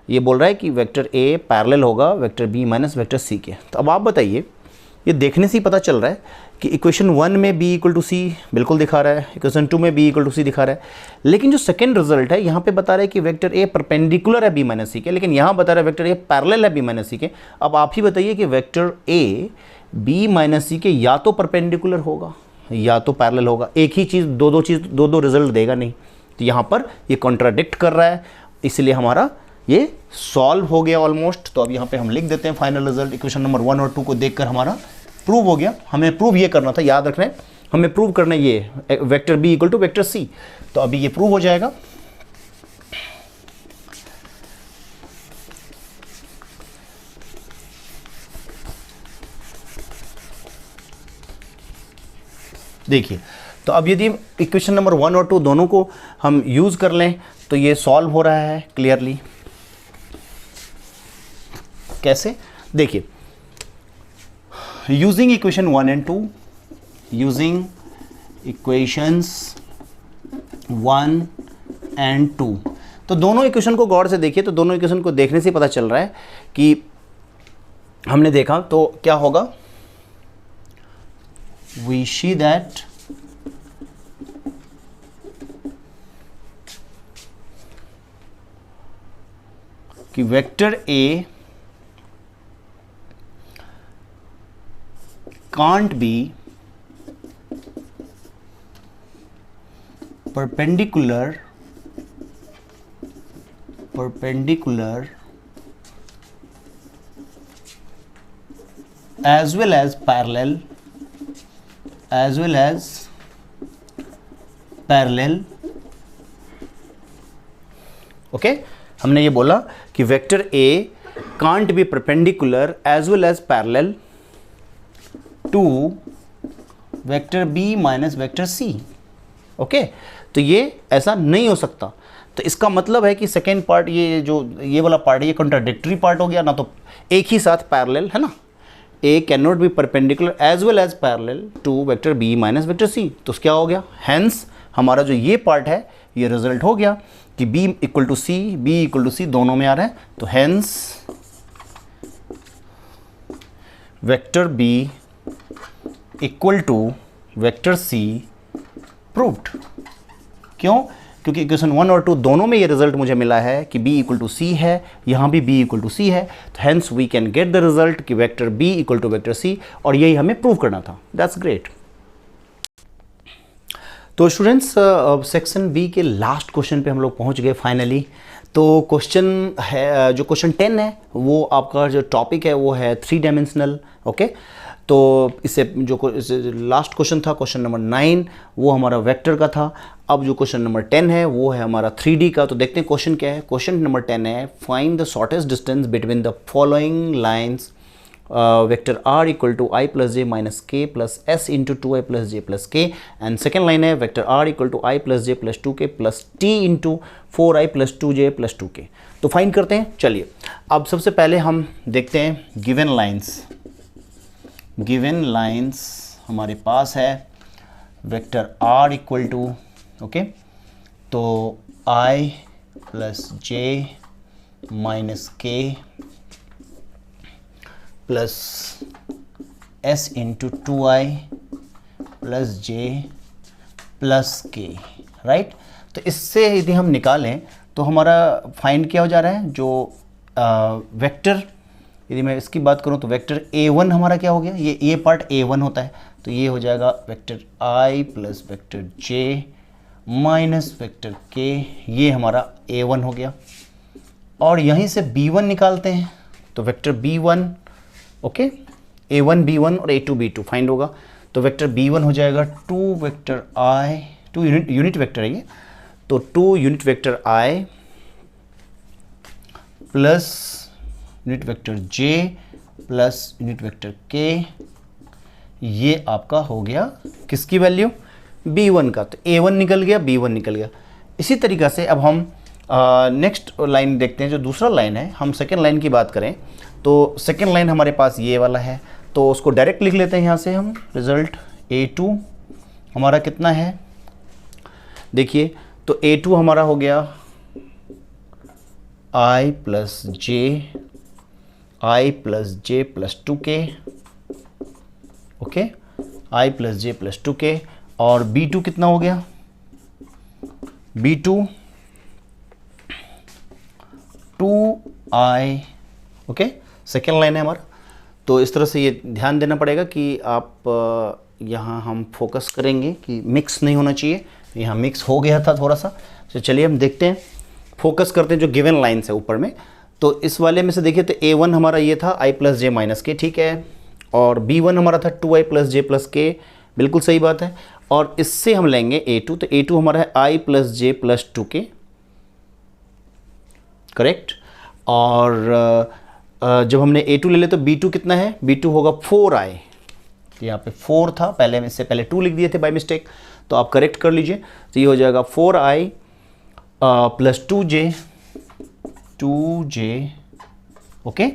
ये बोल रहा है कि वेक्टर a पैरेलल होगा vector b minus vector c के। तो अब आप बताइए, ये देखने से ही पता चल रहा है कि इक्वेशन 1 में b इक्वल टू सी बिल्कुल दिखा रहा है, इक्वेशन 2 में b इक्वल टू सी दिखा रहा है, लेकिन जो सेकंड रिजल्ट है यहाँ पे बता रहा है कि वेक्टर a परपेंडिकुलर है b माइनस सी के, लेकिन यहाँ बता रहा है वेक्टर a पैरेलल है b माइनस सी के। अब आप ही बताइए कि वेक्टर a b माइनस सी के या तो परपेंडिकुलर होगा या तो पैरेलल होगा, एक ही चीज़ दो रिजल्ट देगा नहीं। तो यहाँ पर ये कॉन्ट्राडिक्ट कर रहा है, इसलिए हमारा ये सॉल्व हो गया ऑलमोस्ट। तो अब यहाँ पे हम लिख देते हैं फाइनल रिजल्ट। इक्वेशन नंबर 1 और 2 को देखकर हमारा प्रूव हो गया। हमें प्रूव ये करना था, याद रखना है, हमें प्रूव करना है ये vector b equal to vector c। तो अभी ये प्रूव हो जाएगा। देखिए, तो अब यदि इक्वेशन नंबर 1 और 2 दोनों को हम यूज कर लें तो ये सॉल्व हो रहा है क्लियरली। कैसे? देखिए, using equation 1 and 2, using equations 1 and 2, तो दोनों इक्वेशन को गौर से देखिए। तो दोनों इक्वेशन को देखने से पता चल रहा है कि हमने देखा तो क्या होगा, we see that कि vector a can't be perpendicular as well as parallel okay. हमने ये बोला कि vector a can't be perpendicular as well as parallel to vector b minus vector c। Okay, तो ये ऐसा नहीं हो सकता। तो इसका मतलब है कि सेकेंड पार्ट, ये वाला पार्ट है, ये कॉन्ट्राडिक्टरी पार्ट हो गया ना, तो एक ही साथ पैरेलल है ना। a cannot be perpendicular as well as parallel to vector b minus vector c। तो क्या हो गया, हैंस हमारा जो ये पार्ट है ये रिजल्ट हो गया कि b इक्वल टू c दोनों में आ रहा है। तो hence vector b equal to vector c proved. क्यों? क्योंकि इक्वेशन 1 और 2 दोनों में ये रिजल्ट मुझे मिला है कि b इक्वल टू सी है, यहाँ भी b इक्वल टू सी है। तो hence we can get the result कि vector b equal to vector c, और यही हमें प्रूव करना था। That's great. तो स्टूडेंट्स, सेक्शन बी के लास्ट क्वेश्चन पे हम लोग पहुँच गए फाइनली। तो क्वेश्चन है, जो क्वेश्चन 10 है वो आपका जो टॉपिक है वो है 3 डायमेंशनल। ओके, तो इससे जो लास्ट क्वेश्चन था क्वेश्चन नंबर 9 वो हमारा वेक्टर का था। अब जो क्वेश्चन नंबर 10 है वो है हमारा 3D का। तो देखते हैं क्वेश्चन क्या है। क्वेश्चन नंबर 10 है, find the shortest distance between the following lines vector r equal to i plus j minus k plus s into 2i plus j plus k, and second line है vector r equal to i plus j plus 2k plus t into 4i plus 2j plus 2k। तो find करते हैं। चलिए, अब सबसे पहले हम देखते हैं गिवन लाइन्स हमारे पास है vector r equal to, okay, तो i plus j minus k plus s into 2i plus j plus k, right. तो इससे यदि हम निकालें तो हमारा फाइंड क्या हो जा रहा है, जो वेक्टर, यदि मैं इसकी बात करूं तो वेक्टर a1 हमारा क्या हो गया, ये पार्ट a1 होता है। तो ये हो जाएगा vector i plus vector j minus vector k, ये हमारा a1 हो गया। और यहीं से b1 निकालते हैं तो vector b1, okay, a1 b1 और a2 b2 फाइंड होगा। तो वेक्टर b1 हो जाएगा 2 वेक्टर i, 2 यूनिट वेक्टर है ये, तो 2 unit vector i plus unit vector j plus unit vector k, ये आपका हो गया किसकी वैल्यू, b1 का। तो a1 निकल गया, b1 निकल गया। इसी तरीक़ा से अब हम नेक्स्ट लाइन देखते हैं, जो दूसरा लाइन है, हम सेकेंड लाइन की बात करें तो सेकेंड लाइन हमारे पास ये वाला है, तो उसको डायरेक्ट लिख लेते हैं यहाँ से हम। रिजल्ट A2 हमारा कितना है, देखिए, तो A2 हमारा हो गया I plus j plus 2k, okay, I plus j plus 2k, और B2 कितना हो गया, B2 2I, okay, second line है हमारा। तो इस तरह से ये ध्यान देना पड़ेगा कि आप यहाँ हम फोकस करेंगे कि मिक्स नहीं होना चाहिए, यहाँ मिक्स हो गया था थोड़ा सा। तो चलिए हम देखते हैं, फोकस करते हैं जो गिवन लाइन्स है ऊपर में। तो इस वाले में से देखिए, तो A1 हमारा ये था I प्लस जे माइनस के, ठीक है, और B1 हमारा था 2I प्लस जे प्लस के, बिल्कुल सही बात है। और इससे हम लेंगे A2, तो A2 हमारा है I plus j plus 2k, correct. और जब हमने A2 ले ले तो B2 कितना है, B2 होगा 4I, यहाँ पे 4 था पहले, में इससे पहले 2 लिख दिए थे बाय मिस्टेक, तो आप करेक्ट कर लीजिए। तो ये हो जाएगा 4I प्लस 2J, ओके।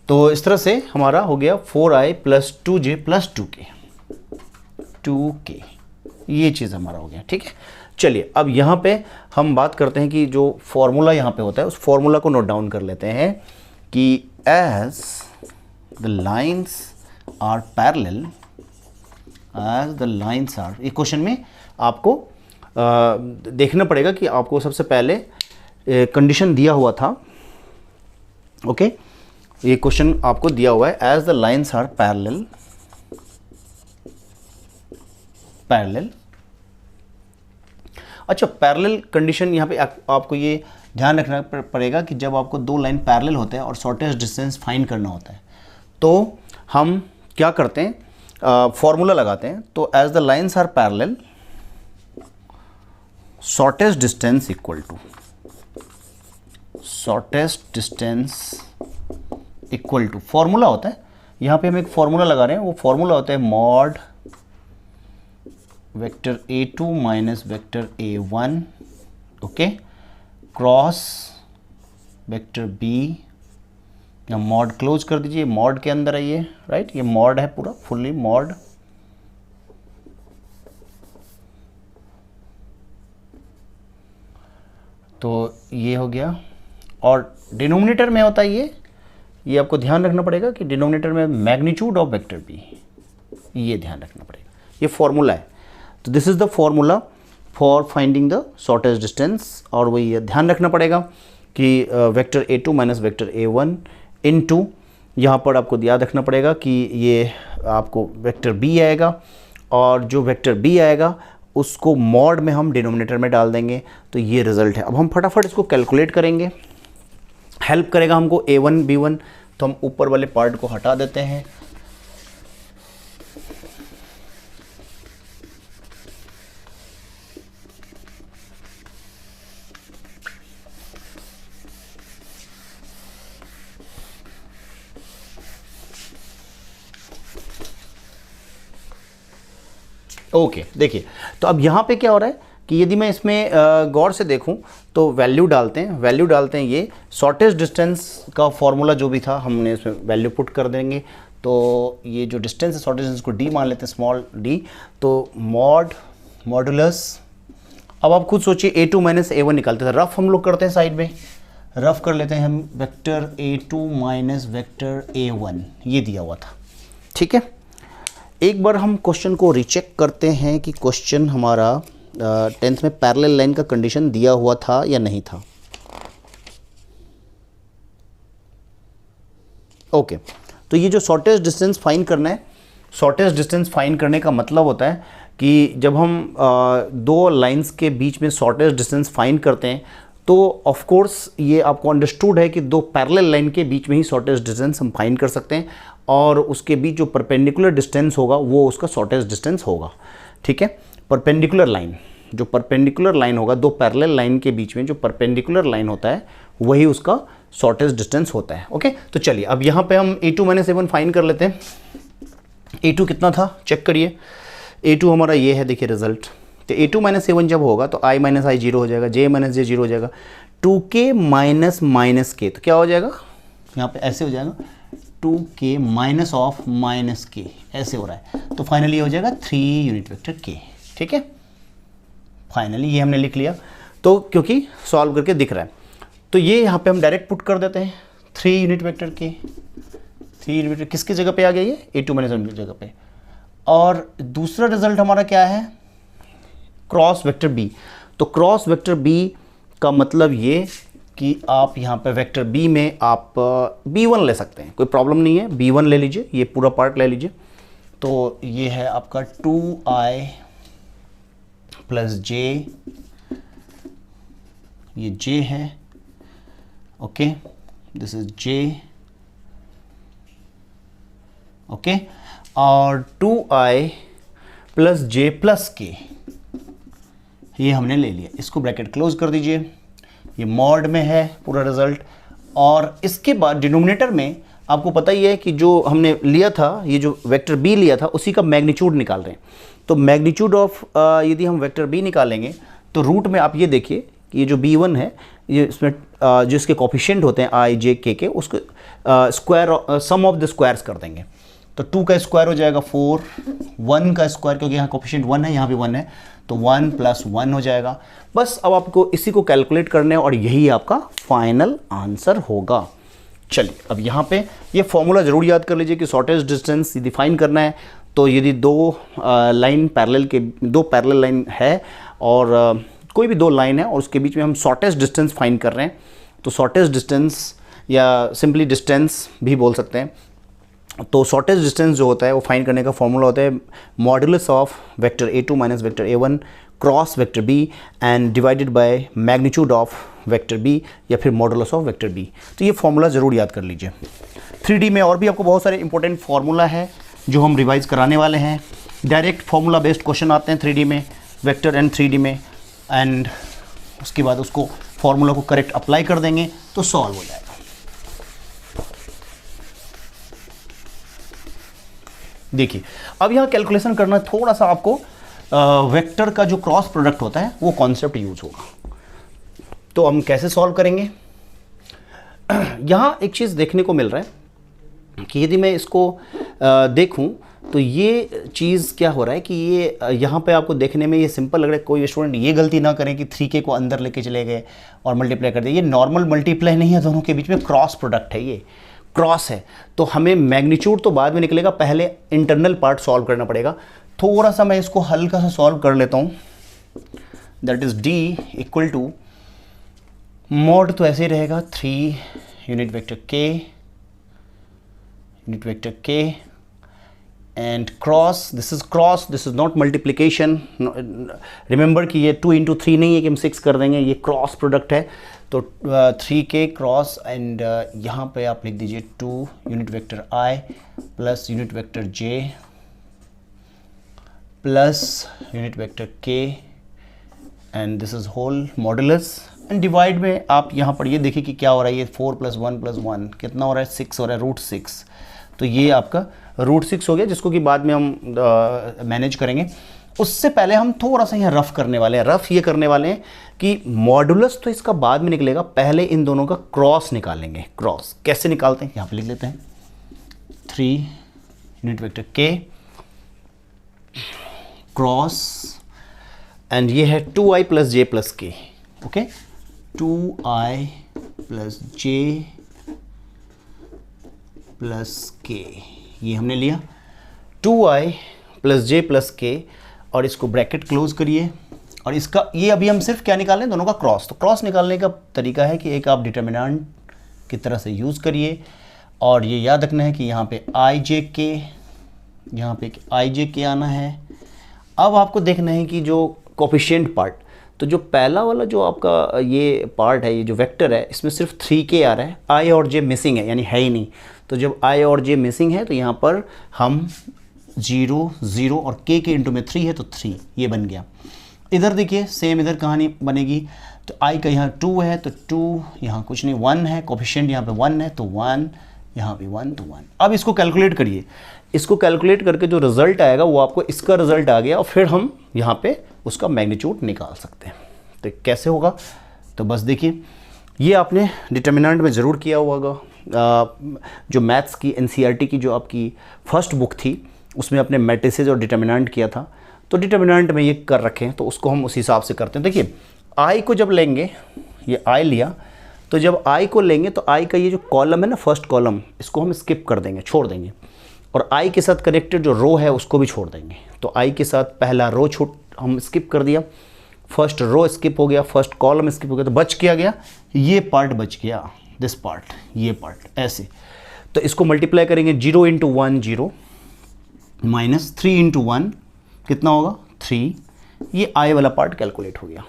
तो इस तरह से हमारा हो गया 4I plus 2J plus 2K, ये चीज़ हमारा हो गया, ठीक है। चलिए अब यहाँ पे हम बात करते हैं कि जो फॉर्मूला यहाँ पे होता है उस फॉर्मूला को नोट डाउन कर लेते हैं कि as the lines are parallel, as the lines are, ये क्वेश्चन में आपको देखना पड़ेगा कि आपको सबसे पहले कंडीशन दिया हुआ था, ओके, ये क्वेश्चन आपको दिया हुआ है as the lines are parallel, अच्छा, पैरेलल कंडीशन यहाँ पे आपको ये ध्यान रखना पड़ेगा कि जब आपको दो लाइन पैरेलल होते हैं और शॉर्टेस्ट डिस्टेंस फाइंड करना होता है तो हम क्या करते हैं, फॉर्मूला लगाते हैं। तो as the lines are parallel, shortest distance equal to formula होता है, यहाँ पे हम एक फॉर्मूला लगा रहे हैं, वो फॉर्मूला होता है mod vector A2 minus vector A1, okay, cross vector B, या मॉड क्लोज कर दीजिए, मॉड के अंदर है ये, राइट, ये मॉड है पूरा फुल्ली मॉड, तो ये हो गया। और डिनोमिनेटर में होता है ये आपको ध्यान रखना पड़ेगा कि डिनोमिनेटर में मैग्नीट्यूड ऑफ वेक्टर B, ये ध्यान रखना पड़ेगा, ये फॉर्मूला है। तो this is the formula for finding the shortest distance, और वही ध्यान रखना पड़ेगा कि vector A2 minus vector A1 into, यहाँ पर आपको याद रखना पड़ेगा कि ये आपको वेक्टर B आएगा, और जो वेक्टर B आएगा उसको मॉड में हम डिनोमिनेटर में डाल देंगे, तो ये रिजल्ट है। अब हम फटाफट इसको कैलकुलेट करेंगे, हेल्प करेगा हमको A1 B1, तो हम ऊपर वाले पार्ट को हटा देते हैं, ओके। देखिए तो अब यहाँ पे क्या हो रहा है कि यदि मैं इसमें गौर से देखूँ तो वैल्यू डालते हैं, ये शॉर्टेस्ट डिस्टेंस का फॉर्मूला जो भी था हमने इसमें वैल्यू पुट कर देंगे। तो ये जो डिस्टेंस है शॉर्टेस्ट डिस्टेंस को d मान लेते हैं, स्मॉल d, तो मॉडुलस, अब आप खुद सोचिए A2 माइनस A1 निकालते थे, रफ हम लोग करते हैं, साइड में रफ कर लेते हैं हम, vector A2 minus vector A1 ये दिया हुआ था, ठीक है। एक बार हम क्वेश्चन को रीचेक करते हैं कि क्वेश्चन हमारा 10th में पैरेलल लाइन का कंडीशन दिया हुआ था या नहीं था। ओके, तो ये जो शॉर्टेस्ट डिस्टेंस फाइंड करना है, शॉर्टेस्ट डिस्टेंस फाइंड करने का मतलब होता है कि जब हम दो लाइंस के बीच में शॉर्टेस्ट डिस्टेंस फाइंड करते हैं तो ऑफ कोर्स ये आपको अंडरस्टूड है कि दो पैरेलल लाइन के बीच में ही शॉर्टेस्ट डिस्टेंस हम फाइंड कर सकते हैं, और उसके बीच जो परपेंडिकुलर डिस्टेंस होगा वो उसका शॉर्टेस्ट डिस्टेंस होगा, ठीक है। परपेंडिकुलर लाइन, जो परपेंडिकुलर लाइन होगा, दो पैरेलल लाइन के बीच में जो परपेंडिकुलर लाइन होता है वही उसका शॉर्टेस्ट डिस्टेंस होता है, ओके। तो चलिए अब यहाँ पे हम A2 माइनस A1 फाइंड कर लेते हैं। A2 कितना था चेक करिए, A2 हमारा ये है, देखिए रिजल्ट। तो A2 माइनस A1 जब होगा तो I माइनस I 0 हो जाएगा, J माइनस J 0 हो जाएगा, 2k माइनस माइनस के, तो क्या हो जाएगा यहाँ पे ऐसे हो जाएगा 2k माइनस ऑफ माइनस के, ऐसे हो रहा है। तो फाइनली हो जाएगा 3 यूनिट वेक्टर k। ठीक है, फाइनली ये हमने लिख लिया, तो क्योंकि सॉल्व करके दिख रहा है। तो ये यहाँ पे हम डायरेक्ट पुट कर देते हैं 3 unit vector k। 3 unit vector किसकी जगह पे आ गया, ये a2 माइनस की जगह पे। और दूसरा रिजल्ट हमारा क्या है, क्रॉस वेक्टर b। तो क्रॉस वेक्टर b का मतलब ये कि आप यहाँ पे वेक्टर b में आप b1 ले सकते हैं, कोई प्रॉब्लम नहीं है, b1 ले लीजिए, ये पूरा पार्ट ले लीजिए। तो ये है आपका 2i प्लस j, ये j है, okay, this is j, okay, और 2i plus j plus k, ये हमने ले लिया। इसको ब्रैकेट क्लोज कर दीजिए, ये मॉड में है पूरा रिजल्ट। और इसके बाद डिनोमिनेटर में आपको पता ही है कि जो हमने लिया था, ये जो वेक्टर b लिया था, उसी का मैग्नीट्यूड निकाल रहे हैं। तो मैग्नीट्यूड ऑफ यदि हम वेक्टर b निकालेंगे तो रूट में आप ये देखिए कि ये जो b1 है, ये इसमें जो इसके कोफिशिएंट होते हैं i j k के, उसको square sum of the squares कर देंगे। तो 2 का स्क्वायर हो जाएगा 4, 1 का स्क्वायर, क्योंकि यहाँ कोफिशिएंट 1 है, यहाँ भी 1 है, तो 1 + 1 हो जाएगा। बस अब आपको इसी को कैलकुलेट करना है और यही आपका फाइनल आंसर होगा। चलिए अब यहाँ पे ये फॉर्मूला ज़रूर याद कर लीजिए कि शॉर्टेस्ट डिस्टेंस डिफाइन करना है। तो यदि दो पैरेलल लाइन है और कोई भी दो लाइन है और उसके बीच में हम शॉर्टेस्ट डिस्टेंस फाइंड कर रहे हैं, तो शॉर्टेस्ट डिस्टेंस या सिंपली डिस्टेंस भी बोल सकते हैं। तो शॉर्टेस्ट डिस्टेंस जो होता है वो फाइंड करने का फॉर्मूला होता है modulus of vector a2 minus vector a1 cross vector b and divided by magnitude of vector b या फिर मॉडुलस ऑफ वेक्टर b। तो ये फॉर्मूला ज़रूर याद कर लीजिए। 3D में और भी आपको बहुत सारे इंपॉर्टेंट फार्मूला है जो हम रिवाइज कराने वाले हैं। डायरेक्ट फार्मूला बेस्ड क्वेश्चन आते हैं 3D में, वेक्टर एंड 3D में, एंड उसके बाद उसको फार्मूला को करेक्ट अप्लाई कर देंगे तो सॉल्व हो जाएगा। देखिए अब यहाँ कैलकुलेशन करना थोड़ा सा आपको वेक्टर का जो क्रॉस प्रोडक्ट होता है वो कॉन्सेप्ट यूज होगा। तो हम कैसे सॉल्व करेंगे, यहाँ एक चीज़ देखने को मिल रहा है कि यदि मैं इसको देखूं तो ये चीज़ क्या हो रहा है कि ये यहाँ पे आपको देखने में ये सिंपल लग रहा है। कोई स्टूडेंट ये गलती ना करें कि 3k को अंदर लेके चले गए और मल्टीप्लाई कर दिए। ये नॉर्मल मल्टीप्लाई नहीं है, दोनों के बीच में क्रॉस प्रोडक्ट है, ये क्रॉस है। तो हमें मैग्नीट्यूड तो बाद में निकलेगा, पहले इंटरनल पार्ट सॉल्व करना पड़ेगा। थोड़ा सा मैं इसको हल्का सा सॉल्व कर लेता हूँ। That is d equal to mod, तो ऐसे ही रहेगा 3 unit vector k and cross, this is not multiplication. Remember कि ये 2 × 3 नहीं है कि हम 6 कर देंगे, ये क्रॉस प्रोडक्ट है। तो 3k क्रॉस एंड यहाँ पे आप लिख दीजिए 2 unit vector i plus unit vector j plus unit vector k and this is whole modulus. And divide में आप यहाँ पर ये देखिए कि क्या हो रहा है, ये 4 + 1 + 1 कितना हो रहा है, 6 हो रहा है, √6। तो ये आपका √6 हो गया, जिसको कि बाद में हम मैनेज करेंगे। उससे पहले हम थोड़ा सा यहाँ रफ करने वाले हैं। रफ ये करने वाले हैं कि मॉडुलस तो इसका बाद में निकलेगा, पहले इन दोनों का क्रॉस निकालेंगे। क्रॉस कैसे निकालते हैं, यहाँ पे लिख लेते हैं 3 unit vector k cross and ये है 2i plus j plus k, okay, 2i plus j plus k, ये हमने लिया 2i plus j plus k, और इसको ब्रैकेट क्लोज करिए। और इसका ये अभी हम सिर्फ क्या निकालें, दोनों का क्रॉस। तो क्रॉस निकालने का तरीका है कि एक आप डिटर्मिनेंट की तरह से यूज़ करिए, और ये याद रखना है कि यहाँ पे i j k, यहाँ पे i j k आना है। अब आपको देखना है कि जो कोफिशिएंट पार्ट, तो जो पहला वाला जो आपका ये पार्ट है, ये जो वेक्टर है, इसमें सिर्फ 3k आ रहा है, i और j मिसिंग है, यानी है ही नहीं। तो जब i और j मिसिंग है तो यहाँ पर हम 0 0 और k के इंटू में 3 है तो 3, ये बन गया। इधर देखिए सेम इधर कहानी बनेगी। तो i का यहाँ 2 है तो 2, यहाँ कुछ नहीं, 1 है, कोफिशिएंट यहाँ पे 1 है तो 1, यहाँ भी 1 तो 1। अब इसको कैलकुलेट करिए, इसको कैलकुलेट करके जो रिजल्ट आएगा वो आपको इसका रिजल्ट आ गया, और फिर हम यहाँ पे उसका मैग्नीट्यूड निकाल सकते हैं। तो कैसे होगा, तो बस देखिए ये आपने डिटर्मिनेंट में ज़रूर किया होगा। जो मैथ्स की एनसीईआरटी की जो आपकी फर्स्ट बुक थी उसमें आपने मैट्रिसेस और डिटर्मिनेंट किया था, तो डिटर्मिनेंट में ये कर रखे हैं, तो उसको हम उस हिसाब से करते हैं। देखिए आई को जब लेंगे, ये आई लिया, तो जब आई को लेंगे तो आई का ये जो कॉलम है ना, फर्स्ट कॉलम, इसको हम स्किप कर देंगे, छोड़ देंगे, और आई के साथ कनेक्टेड जो रो है उसको भी छोड़ देंगे। तो आई के साथ पहला रो हम स्किप कर दिया, फर्स्ट रो स्किप हो गया, फर्स्ट कॉलम स्किप हो गया, तो बच क्या गया, ये पार्ट बच गया, दिस पार्ट, ये पार्ट ऐसे। तो इसको मल्टीप्लाई करेंगे, 0 × 1 0 माइनस 3 × 1 कितना होगा 3, ये आई वाला पार्ट कैलकुलेट हो गया।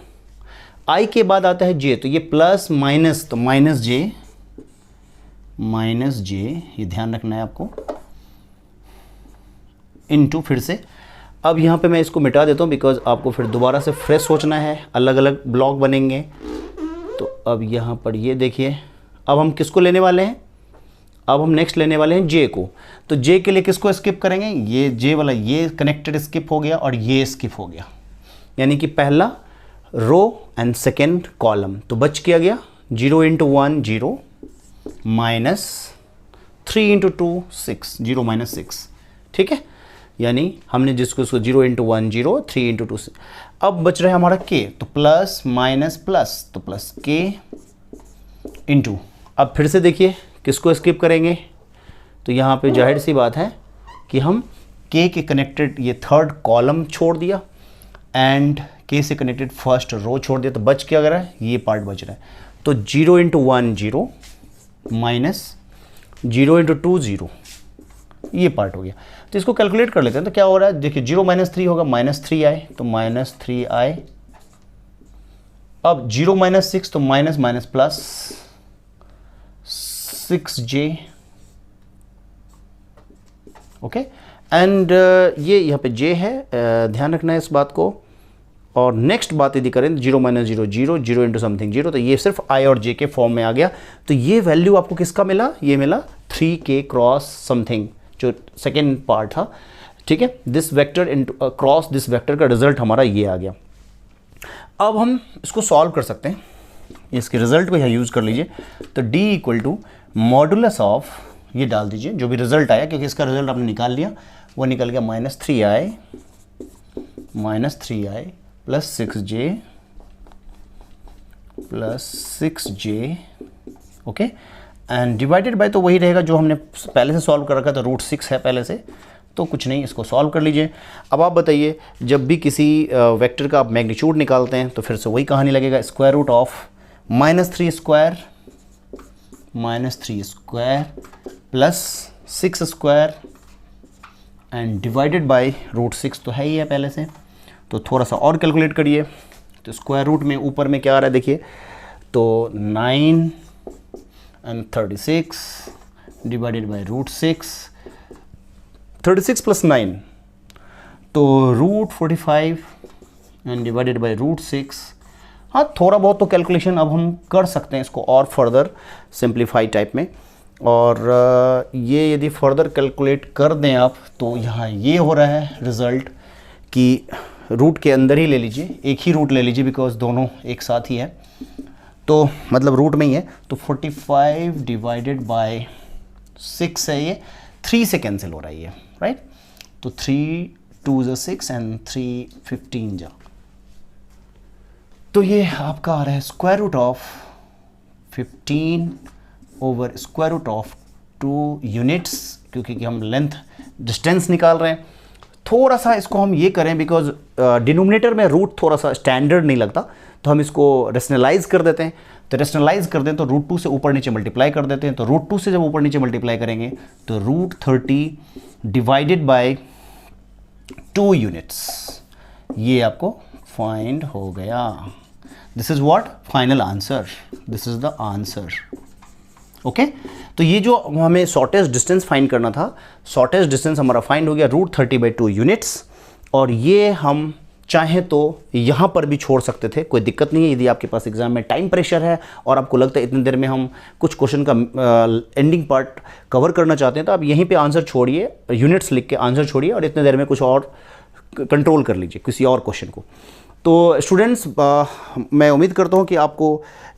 आई के बाद आता है जे, तो ये प्लस माइनस, तो माइनस जे, ये ध्यान रखना है आपको, इनटू फिर से। अब यहाँ पे मैं इसको मिटा देता हूँ बिकॉज आपको फिर दोबारा से फ्रेश सोचना है, अलग अलग ब्लॉक बनेंगे। तो अब यहाँ पर ये देखिए, अब हम किसको लेने वाले हैं, अब हम नेक्स्ट लेने वाले हैं जे को। तो जे के लिए किसको स्किप करेंगे, ये जे वाला, ये कनेक्टेड स्किप हो गया और ये स्किप हो गया, यानी कि पहला रो एंड सेकेंड कॉलम। तो बच क्या गया, 0 × 1 0 माइनस 3 × 2 6, 0 - 6, ठीक है। यानी हमने जिसको 0 × 1 0, 3 × 2 6। अब बच रहा है हमारा के, तो प्लस माइनस प्लस, तो प्लस के इंटू, अब फिर से देखिए किसको स्किप करेंगे, तो यहाँ पे जाहिर सी बात है कि हम के कनेक्टेड ये थर्ड कॉलम छोड़ दिया एंड के से कनेक्टेड फर्स्ट रो छोड़ दिया, तो बच क्या रहा है, ये पार्ट बच रहा है। तो 0 × 1 0 माइनस 0 × 2 0, ये पार्ट हो गया। तो इसको कैलकुलेट कर लेते हैं, तो क्या हो रहा है, देखिए 0 - 3 होगा -3i, तो -3i। अब 0 - 6, तो minus minus plus 6j, okay. And ये यहाँ पे j है, ध्यान रखना है इस बात को। और नेक्स्ट बात यदि करें, 0 - 0 0, 0 × समथिंग 0, तो ये सिर्फ i और j के फॉर्म में आ गया। तो ये वैल्यू आपको किसका मिला, ये मिला 3k क्रॉस समथिंग, जो सेकेंड पार्ट था, ठीक है। This vector into cross this vector का रिजल्ट हमारा ये आ गया। अब हम इसको सॉल्व कर सकते हैं, इसके रिजल्ट को यहाँ यूज़ कर लीजिए। तो d = मॉडुलस ऑफ, ये डाल दीजिए जो भी रिजल्ट आया, क्योंकि इसका रिजल्ट आपने निकाल लिया, वो निकल गया -3i plus 6j plus 6j, okay. And divided bye, तो वही रहेगा जो हमने पहले से सॉल्व कर रखा था, √6 है पहले से, तो कुछ नहीं, इसको सॉल्व कर लीजिए। अब आप बताइए, जब भी किसी वेक्टर का आप मैग्नीट्यूड निकालते हैं तो फिर से वही कहानी लगेगा, square root of -3 square plus 6 square and divided by √6, तो है ही है पहले से। तो थोड़ा सा और कैलकुलेट करिए, तो स्क्वायर रूट में ऊपर में क्या आ रहा है देखिए, तो 9 and 36 डिवाइडेड बाय √6, 36 + 9, तो √45 एंड डिवाइडेड बाय √6। हाँ, थोड़ा बहुत तो कैलकुलेशन अब हम कर सकते हैं इसको और फर्दर सिंप्लीफाई टाइप में, और ये यदि फर्दर कैलकुलेट कर दें आप, तो यहाँ ये हो रहा है रिज़ल्ट कि रूट के अंदर ही ले लीजिए, एक ही रूट ले लीजिए, बिकॉज दोनों एक साथ ही है, तो मतलब रूट में ही है। तो 45 डिवाइडेड बाय 6 है, ये 3 से कैंसिल हो रहा है ये, राइट। तो 3 2 6 एंड 3 15 जा, तो ये आपका आ रहा है square root of 15 over square root of 2 units, क्योंकि हम लेंथ डिस्टेंस निकाल रहे हैं। थोड़ा सा इसको हम ये करें, बिकॉज डिनोमिनेटर में रूट थोड़ा सा स्टैंडर्ड नहीं लगता, तो हम इसको रेशनलाइज कर देते हैं। तो रेशनलाइज कर दें तो √2 से ऊपर नीचे मल्टीप्लाई कर देते हैं, तो √2 से जब ऊपर नीचे मल्टीप्लाई करेंगे तो √30 डिवाइडेड बाय 2 यूनिट्स, ये आपको फाइंड हो गया। This is what final answer, this is the answer, okay. तो ये जो हमें शॉर्टेस्ट डिस्टेंस फाइंड करना था, शॉर्टेस्ट डिस्टेंस हमारा फाइंड हो गया √30/2 यूनिट्स, और ये हम चाहें तो यहाँ पर भी छोड़ सकते थे, कोई दिक्कत नहीं है। यदि आपके पास एग्जाम में टाइम प्रेशर है और आपको लगता है इतनी देर में हम कुछ क्वेश्चन का एंडिंग पार्ट कवर करना चाहते हैं, तो आप यहीं पे आंसर छोड़िए, यूनिट्स लिख के आंसर छोड़िए, और इतने देर में कुछ और कंट्रोल कर लीजिए किसी और क्वेश्चन को। तो स्टूडेंट्स, मैं उम्मीद करता हूँ कि आपको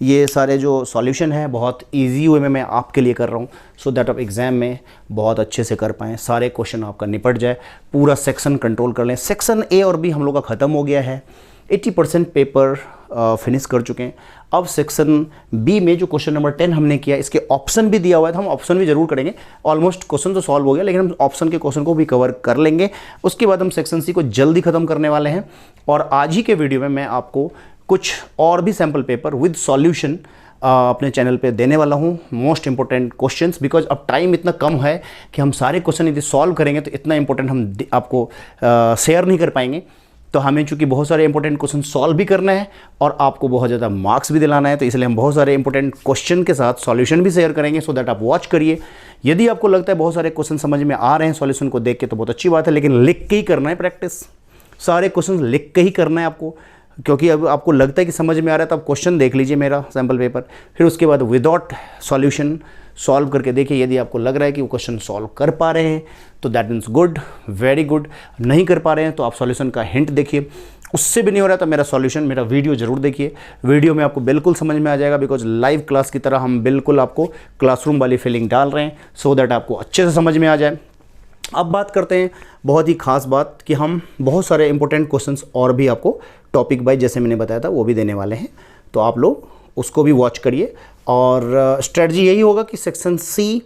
ये सारे जो सॉल्यूशन है बहुत इजी वे में मैं आपके लिए कर रहा हूँ, सो दैट आप एग्ज़ाम में बहुत अच्छे से कर पाएँ, सारे क्वेश्चन आपका निपट जाए, पूरा सेक्शन कंट्रोल कर लें। सेक्शन ए और बी हम लोग का ख़त्म हो गया है, 80% पेपर फिनिश कर चुके हैं। अब सेक्शन बी में जो क्वेश्चन नंबर 10 हमने किया, इसके ऑप्शन भी दिया हुआ है, तो हम ऑप्शन भी जरूर करेंगे। ऑलमोस्ट क्वेश्चन तो सॉल्व हो गया, लेकिन हम ऑप्शन के क्वेश्चन को भी कवर कर लेंगे। उसके बाद हम सेक्शन सी को जल्दी ख़त्म करने वाले हैं, और आज ही के वीडियो में मैं आपको कुछ और भी सैम्पल पेपर विद सॉल्यूशन अपने चैनल पे देने वाला हूँ, मोस्ट इंपॉर्टेंट क्वेश्चंस। बिकॉज अब टाइम इतना कम है कि हम सारे क्वेश्चन यदि सॉल्व करेंगे तो इतना इंपॉर्टेंट हम आपको शेयर नहीं कर पाएंगे। तो हमें चूंकि बहुत सारे इंपॉर्टेंट क्वेश्चन सॉल्व भी करना है और आपको बहुत ज़्यादा मार्क्स भी दिलाना है, तो इसलिए हम बहुत सारे इंपॉर्टेंट क्वेश्चन के साथ सॉल्यूशन भी शेयर करेंगे, सो दैट आप वॉच करिए। यदि आपको लगता है बहुत सारे क्वेश्चन समझ में आ रहे हैं सॉल्यूशन को देख के, तो बहुत अच्छी बात है, लेकिन लिख के ही करना है प्रैक्टिस, सारे क्वेश्चन लिख के ही करना है आपको। क्योंकि अब आपको लगता है कि समझ में आ रहा है, तो आप क्वेश्चन देख लीजिए मेरा सैम्पल पेपर, फिर उसके बाद विदाउट सॉल्यूशन सॉल्व करके देखिए। यदि आपको लग रहा है कि वो क्वेश्चन सॉल्व कर पा रहे हैं तो that means good, very good. नहीं कर पा रहे हैं तो आप सॉल्यूशन का हिंट देखिए। उससे भी नहीं हो रहा तो मेरा सॉल्यूशन, मेरा वीडियो जरूर देखिए। वीडियो में आपको बिल्कुल समझ में आ जाएगा, बिकॉज लाइव क्लास की तरह हम बिल्कुल आपको क्लासरूम वाली फीलिंग डाल रहे हैं, सो दैट आपको अच्छे से समझ में आ जाए। अब बात करते हैं बहुत ही खास बात कि हम बहुत सारे इंपॉर्टेंट क्वेश्चंस और भी आपको टॉपिक वाइज, जैसे मैंने बताया था, वो भी देने वाले हैं, तो आप लोग उसको भी वॉच करिए। और स्ट्रेटजी यही होगा कि सेक्शन सी,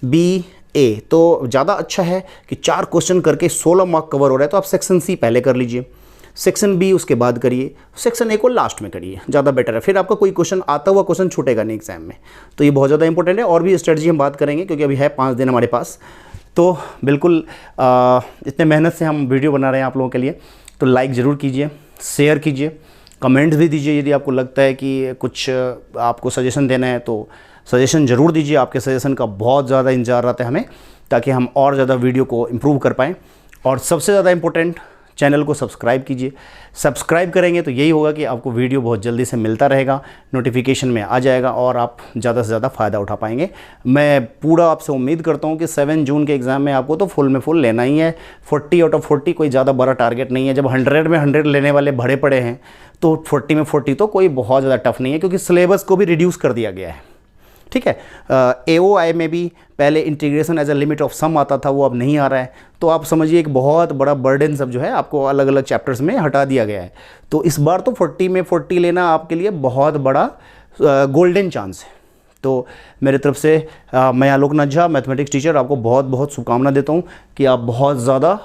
बी, ए तो ज़्यादा अच्छा है कि 4 क्वेश्चन करके 16 मार्क कवर हो रहा है, तो आप सेक्शन सी पहले कर लीजिए, सेक्शन बी उसके बाद करिए, सेक्शन ए को लास्ट में करिए, ज़्यादा बेटर है। फिर आपका कोई क्वेश्चन आता हुआ क्वेश्चन छूटेगा नहीं एग्जाम में, तो ये बहुत ज़्यादा इंपॉर्टेंट है। और भी स्ट्रेटजी हम बात करेंगे, क्योंकि अभी है 5 दिन हमारे पास, तो बिल्कुल इतने मेहनत से हम वीडियो बना रहे हैं आप लोगों के लिए, तो लाइक ज़रूर कीजिए, शेयर कीजिए, कमेंट्स भी दीजिए। यदि आपको लगता है कि कुछ आपको सजेशन देना है तो सजेशन ज़रूर दीजिए। आपके सजेशन का बहुत ज़्यादा इंतजार रहता है हमें, ताकि हम और ज़्यादा वीडियो को इम्प्रूव कर पाएँ। और सबसे ज़्यादा इम्पोर्टेंट, चैनल को सब्सक्राइब कीजिए। सब्सक्राइब करेंगे तो यही होगा कि आपको वीडियो बहुत जल्दी से मिलता रहेगा, नोटिफिकेशन में आ जाएगा और आप ज़्यादा से ज़्यादा फ़ायदा उठा पाएंगे। मैं पूरा आपसे उम्मीद करता हूँ कि 7 जून के एग्ज़ाम में आपको तो फुल में फुल लेना ही है। 40 आउट ऑफ 40 कोई ज़्यादा बड़ा टारगेट नहीं है। जब 100 में 100 लेने वाले भरे पड़े हैं, तो 40 में 40 तो कोई बहुत ज़्यादा टफ नहीं है, क्योंकि सिलेबस को भी रिड्यूस कर दिया गया है। ठीक है, AOI में भी पहले integration as a limit of sum आता था, वो अब नहीं आ रहा है। तो आप समझिए एक बहुत बड़ा बर्डन सब जो है आपको अलग अलग चैप्टर्स में हटा दिया गया है। तो इस बार तो 40 में 40 लेना आपके लिए बहुत बड़ा गोल्डन चांस है। तो मेरे तरफ से मैं आलोक नाथ झा, मैथमेटिक्स टीचर, आपको बहुत बहुत शुभकामना देता हूँ कि आप बहुत ज़्यादा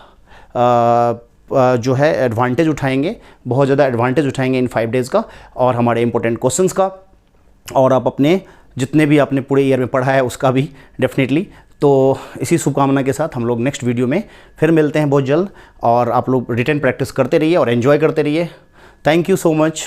जो है एडवांटेज उठाएंगे, बहुत ज़्यादा एडवांटेज उठाएंगे इन 5 डेज़ का और हमारे इंपॉर्टेंट क्वेश्चंस का, और आप अपने जितने भी आपने पूरे ईयर में पढ़ा है उसका भी डेफिनेटली। तो इसी शुभकामना के साथ हम लोग नेक्स्ट वीडियो में फिर मिलते हैं बहुत जल्द, और आप लोग रिटन प्रैक्टिस करते रहिए और एंजॉय करते रहिए। Thank you so much.